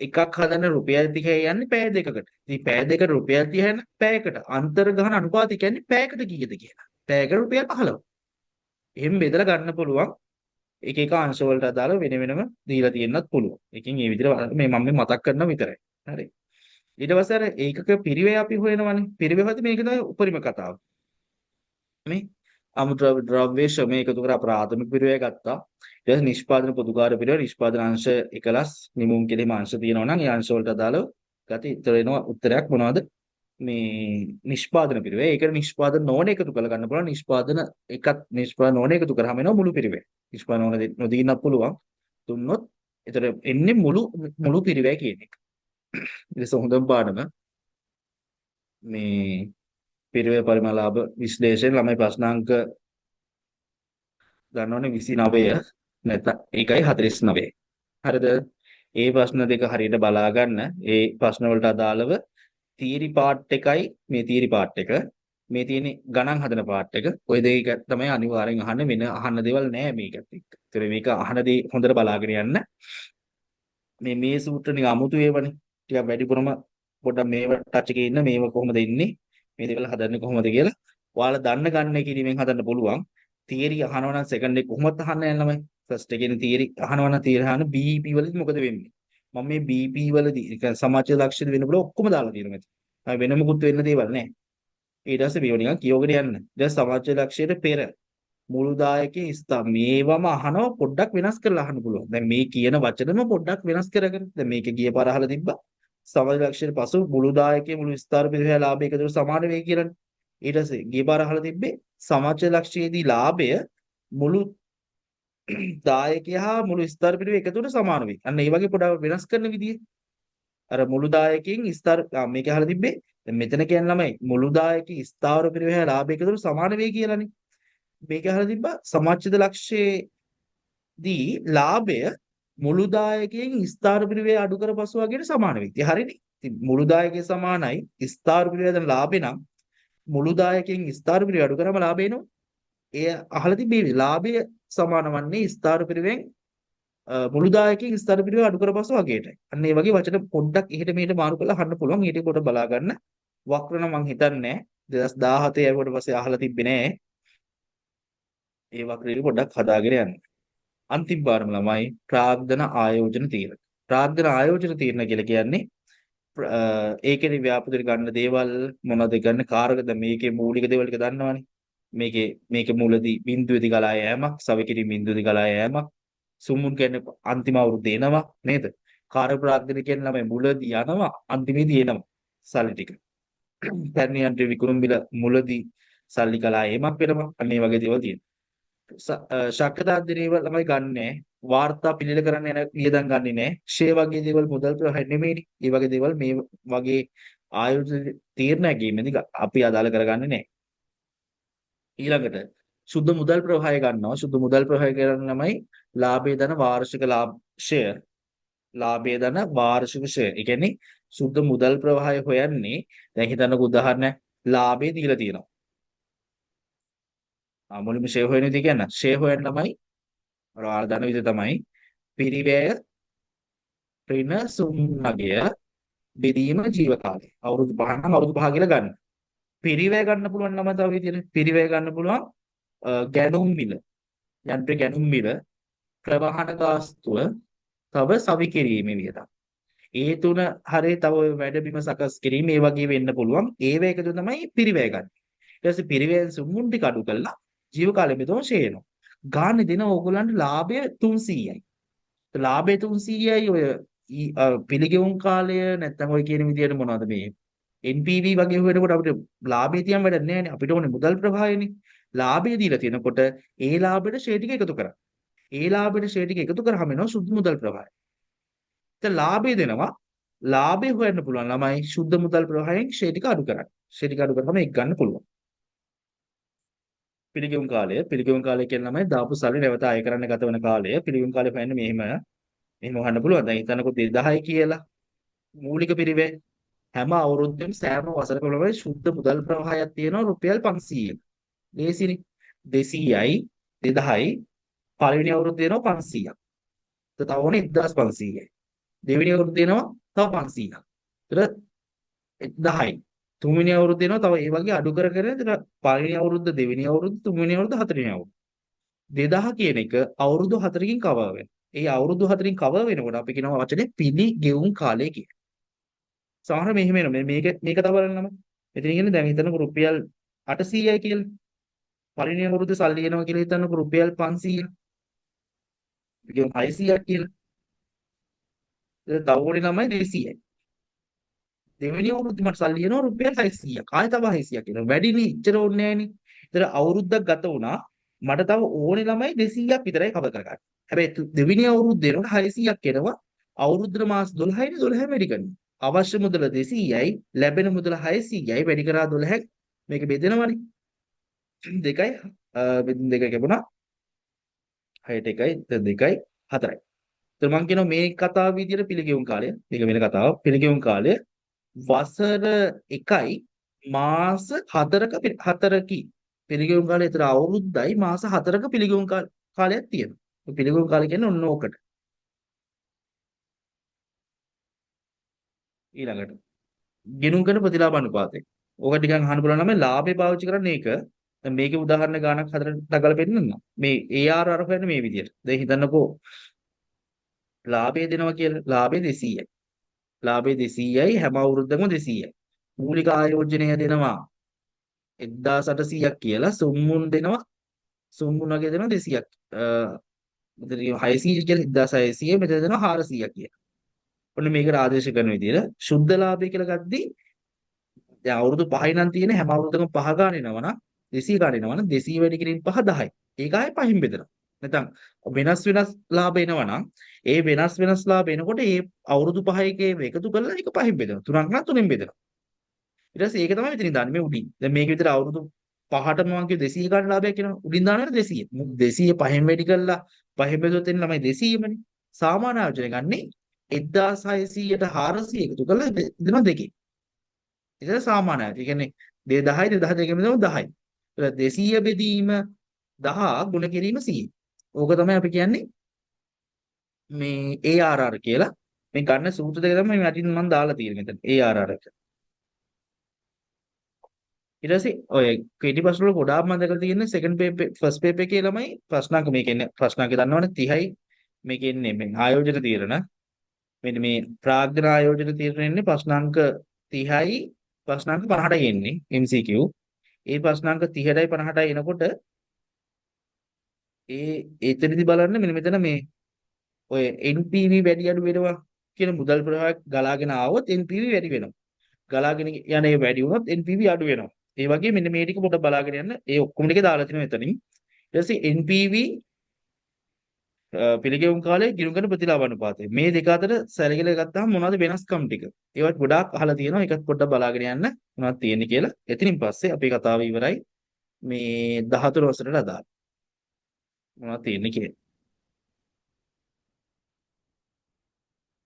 Speaker 1: එකක් හදන්න රුපියල් 30 යන්නේ පැය දෙකකට. ඉතින් පැය දෙකට රුපියල් 30 යන පැයකට අන්තර්ග්‍රහණ අනුපාතය කියන්නේ පැයකට කීයද කියලා. පැයකට රුපියල් 15. එහෙම බෙදලා ගන්න පුළුවන්. එක එක අංශ වලට අදාළව වෙන වෙනම දීලා තියෙන්නත් පුළුවන්. එකකින් මේ විදිහට මේ මම මතක් කරනවා විතරයි. හරි. ඊට පස්සේ අර ඒකක පිරිවේ අපි හොයනවානේ. පිරිවේ හොයද්දි මේක තමයි උපරිම කතාව. මේ අමුද්‍රව්‍ය ද්‍රව්‍ය ශ්‍රම එකතු කර ප්‍රාථමික පිරිවේ ගත්තා. ඊට පස්සේ නිෂ්පාදන පොදුකාර්ය පිරිවේ නිෂ්පාදන අංශ 11 නිමුම් කිරීම අංශ තියෙනවා නම් ඒ අංශ වලට අදාළව ගත ඉතර වෙනවා උත්තරයක් මොනවද? මේ නිෂ්පාදන පිරිවේ. ඒකට නිෂ්පාදන නොවන එකතු කරලා ගන්න පුළුවන්. නිෂ්පාදන නොවන එකතු කරාම එනවා මුළු පිරිවේ. නිෂ්පාදන නොදීන්නත් පුළුවන්. දුන්නොත් ඒතර එන්නේ මුළු පිරිවේ කියන එක. ඊට හොඳම පාඩම මේ පිරිවේ පරිමාලාභ විශ්ලේෂණ ළමයි ප්‍රශ්නාංක ගන්නවනේ 29 නැත්නම් ඒකයි 49. හරිද? ඒ ප්‍රශ්න දෙක හරියට බලා ගන්න. ඒ ප්‍රශ්න වලට අදාළව තියරි පාර්ට් එකයි මේ තියරි පාර්ට් එක මේ තියෙන ගණන් හදන පාර්ට් එක ওই දෙක තමයි අනිවාර්යෙන් අහන්න වෙන අහන්න දේවල් නෑ මේකත් එක්ක. ඒතර මේක අහන දේ හොඳට බලාගෙන යන්න. මේ සූත්‍ර නික අමුතු ඒවනේ. ටිකක් වැඩිපුරම පොඩ්ඩක් මේව ටච් එකේ ඉන්න මේව කොහොමද ඉන්නේ? මේ දේවල් හදන්නේ කොහොමද කියලා ඔයාලා දන්න ගන්න කිරීමෙන් හදන්න පුළුවන්. තියරි අහනවා නම් සෙකන්ඩ් එක කොහොමද අහන්න යන්නේ ළමයි? ෆස්ට් එකේනේ තියරි අහනවා නම් තියරි අහන BEP වලදී මොකද වෙන්නේ? මම මේ BP වලදී ඒ කියන්නේ සමාජ ලක්ෂණ වෙන බල ඔක්කොම දාලා තියෙනවා මෙතන. වෙන මොකුත් වෙන්න දේවල් නැහැ. ඊට පස්සේ මේව නිකන් කියවගෙන යන්න. දැන් සමාජ ලක්ෂයට පෙර මුළු දායකයේ ස්ථා මේවම අහනවා පොඩ්ඩක් වෙනස් කරලා අහන්න පුළුවන්. දැන් මේ කියන වචනම පොඩ්ඩක් වෙනස් කරගෙන. දැන් මේක ගිය පාර අහලා තිබ්බා. සමාජ ලක්ෂයට පසු මුළු දායකයේ මුළු ස්ථාර පිරිවෙහ ලාභය එකතු සමාන වෙයි කියලානේ. ඊට පස්සේ ගිය පාර අහලා තිබ්බේ සමාජ ලක්ෂයේදී ලාභය මුළු දායකයා හා මුළු ස්ථාර පිරිවෙහ එකතුවට සමාන වෙයි. අන්න ඒ වගේ පොඩ්ඩක් වෙනස් කරන විදිය. අර මුළු දායකයෙන් ස්ථාර මේක අහලා තිබ්බේ දැන් මෙතන කියන ළමයි මුළු දායකී ස්ථාවර පිරිවෙහ ලාභය එකතුවට සමාන වෙයි කියලානේ. මේක අහලා තිබ්බා සමාජ්‍යද ලක්ෂයේදී ලාභය මුළු දායකයෙන් ස්ථාර පිරිවෙහ අඩු කර පසු වගේට සමාන වෙයි. ඉතින් හරිනේ. ඉතින් මුළු දායකයේ සමානයි ස්ථාර පිරිවෙහ දැන් ලාභේ නම් මුළු දායකයෙන් ස්ථාර පිරිවෙහ අඩු කරාම ලාභය එනවා. එය අහලා තිබ්බේ ලාභය සමාන වන්නේ ස්ථාර පිරිවෙහෙන් මුළු දායකයෙන් ස්ථාර පිරිවෙහ අඩු කරපස්ස වගේටයි. අන්න ඒ වගේ වචන පොඩ්ඩක් එහෙට මෙහෙට මාරු කරලා අහන්න පුළුවන්. ඊට කොට බලා ගන්න. වක්‍ර නම් මං හිතන්නේ 2017 යවුවට පස්සේ අහලා තිබ්බේ නෑ. ඒ වක්‍රේ පොඩ්ඩක් හදාගෙන යන්න. අන්තිම පාඩම ළමයි ප්‍රාග්ධන ආයෝජන තීරණ. ප්‍රාග්ධන ආයෝජන තීරණ කියලා කියන්නේ ඒකේ ව්‍යාපෘතිට ගන්න දේවල් මොනවද ගන්න කාරක දැන් මේකේ මූලික දේවල් ටික දන්නවනේ. මේක මුලදී බිඳුවේදී ගලා යෑමක්, සවිකිරි බිඳුවේදී ගලා යෑමක්, සුමුන් කියන්නේ අන්තිම අවුරුද්ද එනවා නේද? කාර්ය ප්‍රාග්ධන කියන්නේ ළමයි මුලදී යනවා අන්තිමේදී එනවා සල්ලි ටික. පැරණියන්ට විකුණුම් බිල මුලදී සල්ලි ගලා යෑමක් වෙනවා. අන්න ඒ වගේ දේවල් තියෙනවා. ශක්්‍යතා දිනේවල් ළමයි ගන්නෑ. වාර්තා පිළිල කරන්න යන වියදම් ගන්නෙ නෑ. ෂේ වගේ දේවල් මුදල් ප්‍රවාහය නෙමෙයිනේ. ඒ වගේ දේවල් මේ වගේ ආයෝජන තීරණ ගැනීමදී අපි අදාළ කරගන්නේ නෑ. ඊළඟට සුද්ධ මුදල් ප්‍රවාහය ගන්නවා. සුද්ධ මුදල් ප්‍රවාහය කරන ළමයි ලාභයේ ධන වාර්ෂික ලාභ ෂෙයා. ලාභයේ ධන වාර්ෂික ෂෙයා. ඒ කියන්නේ සුද්ධ මුදල් ප්‍රවාහය හොයන්නේ දැන් හිතන්නකෝ උදාහරණයක් ලාභය දීලා තියෙනවා. මුලින්ම ෂෙයා හොයන විදිහ කියන්න. ෂෙයා හොයන්න ළමයි ඔයාලා දන්න විදිහ තමයි පිරිවැය ඍණ සුන්නගය බෙදීම ජීව කාලය. අවුරුදු 5 නම් අවුරුදු 5 කියලා ගන්න. පිරිවැය ගන්න පුළුවන් නම් තව විදියට පිරිවැය ගන්න පුළුවන් ගැනුම් මිල. යන්ත්‍ර ගැනුම් මිල ප්‍රවාහන ගාස්තුව තව සවි කිරීමේ වියදම්. ඒ තුන හරිය තව වැඩ බිම සකස් කිරීම ඒ වගේ වෙන්න පුළුවන්. ඒව එකතු තමයි පිරිවැය ගන්න. ඊට පස්සේ පිරිවෙන් සුමුන් ටික අඩු කළා ජීව කාලය බෙදවම ෂේනවා. ගානේ දෙන ඕගොල්ලන්ට ලාභය 300යි. ලාභය 300යි ඔය පිළිගෙවුම් කාලය නැත්තම් ඔය කියන විදිහට මොනවද මේ NPV වගේ වෙනකොට අපිට ලාභය තියන් වැඩක් නැහැ නේ. අපිට ඕනේ මුදල් ප්‍රවාහයනේ. ලාභය දීලා තියෙනකොට ඒ ලාභෙට ෂෙයා ටික එකතු කරා. ඒ ලාභෙට ෂෙයා ටික එකතු කරාම එනවා සුද්ධ මුදල් ප්‍රවාහය. දැන් ලාභය දෙනවා. ලාභය හොයන්න පුළුවන් ළමයි සුද්ධ මුදල් ප්‍රවාහයෙන් ෂෙයා ටික අඩු කරන්න. ෂෙයා ටික අඩු කරාම ඒක ගන්න පුළුවන්. පිළිගෙවුම් කාලය කියන ළමයි දාපු සල්ලි නැවත අය කරන්න ගත වෙන කාලය පිළිගෙවුම් කාලය හොයන්නේ මෙහෙම හොයන්න පුළුවන්. දැන් හිතන්නකෝ 2000යි කියලා මූලික පිරිවෙන් හැම අවුරුද්දෙම සෑම වසරකම ළමයි සුද්ධ මුදල් ප්‍රවාහයක් තියෙනවා රුපියල් 500. ලේසිනේ 200යි 2000යි පළවෙනි අවුරුද්ද දෙනවා 500ක්. තව ඕනේ 1500යි. දෙවෙනි අවුරුද්ද දෙනවා තව 500ක්. ඒතර 10යි. තුන්වෙනි අවුරුද්ද දෙනවා තව ඒ වගේ අඩු කර කර ඒතර පළවෙනි අවුරුද්ද දෙවෙනි අවුරුද්ද තුන්වෙනි අවුරුද්ද හතරවෙනි අවුරුද්ද 2000 කියන එක අවුරුදු 4කින් කවර් වෙනවා. ඒ අවුරුදු 4කින් කවර් වෙනකොට අපි කියනවා වචනේ පිළිගෙවුම් කාලය කියලා. සමහර මෙහෙම එනවා. මේක තව බලන්නම. මෙතන කියන්නේ දැන් හිතන්නකො රුපියල් 800යි කියලා. පළවෙනි අවුරුද්දේ සල්ලි එනවා කියලා හිතන්නකො රුපියල් 500ක්. කියමු 600ක් කියලා. තව ඕනේ ළමයි 200යි. දෙවෙනි අවුරුද්දේ මට සල්ලි එනවා රුපියල් 600ක්. ආයෙ තව 600ක් එනවා. වැඩිනේ ඉච්චර ඕනේ නෑනේ. ඒතර අවුරුද්දක් ගත වුණා. මට තව ඕනේ ළමයි 200ක් විතරයි කවර් කරගන්න. හැබැයි දෙවෙනි අවුරුද්දේ එනකොට 600ක් එනවා. අවුරුද්දට මාස 12යිනේ 12 වැඩි කරනවා. අවශ්‍ය මුදල 200යි ලැබෙන මුදල 600යි වැඩි කරා 12ක් මේක බෙදෙනවනේ. දෙකයි දෙක කැපුණා 6ට 1යි 2යි 4යි. ඒතර මම කියනවා මේ කතාව විදියට පිළිගෙවුම් කාලය. මේක වෙන කතාවක්. පිළිගෙවුම් කාලය වසර 1යි මාස 4කි පිළිගෙවුම් කාලය. ඒතර අවුරුද්දයි මාස 4ක පිළිගෙවුම් කාලයක් තියෙනවා. පිළිගෙවුම් කාලය කියන්නේ ඔන්න ඕකට. ඊළඟට ගෙනුම් කරන ප්‍රතිලාභ අනුපාතය. ඕක ටිකක් අහන්න පුළුවන් නම් ලාභේ පාවිච්චි කරන්නේ ඒක. දැන් මේකේ උදාහරණ ගානක් හතරට දගලා පෙන්නන්න. මේ ARR හොයන්නේ මේ විදියට. දැන් හිතන්නකෝ ලාභය දෙනවා කියලා. ලාභය 200යි. ලාභය 200යි හැම අවුරුද්දකම 200යි. මූලික ආයෝජනය දෙනවා 1800ක් කියලා. සුම්මුන් දෙනවා සුම්මුන් වගේ දෙනවා 200ක්. මෙතන 600 කියලා 1600 මෙතන දෙනවා 400ක් කියලා. ඔන්න මේක ආදේශ කරන විදිහට සුද්ධ ලාභය කියලා ගද්දී දැන් අවුරුදු 5යි නම් තියෙන හැම අවුරුද්දකම 5 ගන්න එනවා නම් 200 ගන්න එනවා නම් 200 වැඩි කිරීම 5 10යි. ඒක ආයේ 5න් බෙදනවා. නැත්නම් වෙනස් ලාභ එනවා නම් ඒ වෙනස් ලාභ එනකොට ඒ අවුරුදු 5 එකේ එකතු කරලා ඒක 5න් බෙදනවා. 3ක් නම් 3න් බෙදනවා. ඊට පස්සේ ඒක තමයි මෙතනින් දාන්නේ මේ උඩින්. දැන් මේක විතර අවුරුදු 5ට මම කිව්ව 200 ගන්න ලාභයක් කියනවා. උඩින් දානවා 200. 200 5න් වැඩි කරලා 5න් බෙදුවොත් එන්නේ ළමයි 200මනේ. සාමාන්‍ය ආයෝජනය ගන්නේ 1600ට 400 එකතු කරලා දෙනවා දෙකේ. ඒක සාමාන්‍ය ආයතන. ඒ කියන්නේ 2000යි 2002 බෙදෙනවා 10යි. ඒක 200 බෙදීම 10 ගුණ කිරීම 100. ඕක තමයි අපි කියන්නේ මේ ARR කියලා. මේ ගන්න සූත්‍ර දෙක තමයි මේ අටින් මම දාලා තියෙන්නේ මෙතන ARR එක. ඊට පස්සේ ඔය කෙටි ප්‍රශ්න වල ගොඩාක් මම දැකලා තියෙන්නේ සෙකන්ඩ් පේපර් ෆස්ට් පේපර් එකේ ළමයි ප්‍රශ්නාංක මේකෙන්නේ ප්‍රශ්නාංක දන්නවනේ 30යි මේකෙන්නේ මේ ආයෝජන තීරණ. මෙන්න මේ ප්‍රාග්ධන ආයෝජන තීරණ එන්නේ ප්‍රශ්නාංක 30යි ප්‍රශ්නාංක 50ටයි එන්නේ MCQ. ඒ ප්‍රශ්නාංක 30ටයි 50ටයි එනකොට එතනදි බලන්න මෙන්න මෙතන මේ ඔය NPV වැඩි අඩු වෙනවා කියන මුදල් ප්‍රවාහයක් ගලාගෙන ආවොත් NPV වැඩි වෙනවා. ගලාගෙන යන ඒ වැඩි වුණොත් NPV අඩු වෙනවා. ඒ වගේ මෙන්න මේ ටික පොඩ්ඩක් බලාගෙන යන්න. ඒ ඔක්කොම ටික දාලා තිනවා එතනින්. ඊට පස්සේ NPV පිළිගෙවුම් කාලයේ ගිණුම් කරන ප්‍රතිලාභ අනුපාතය. මේ දෙක අතර සැලකිලි ගත්තාම මොනවද වෙනස්කම් ටික? ඒවත් ගොඩාක් අහලා තියෙනවා. ඒකත් පොඩ්ඩක් බලාගෙන යන්න මොනවද තියෙන්නේ කියලා. එතනින් පස්සේ අපේ කතාව ඉවරයි. මේ 13 වසරට අදාළ මොනවද තියෙන්නේ කියලා.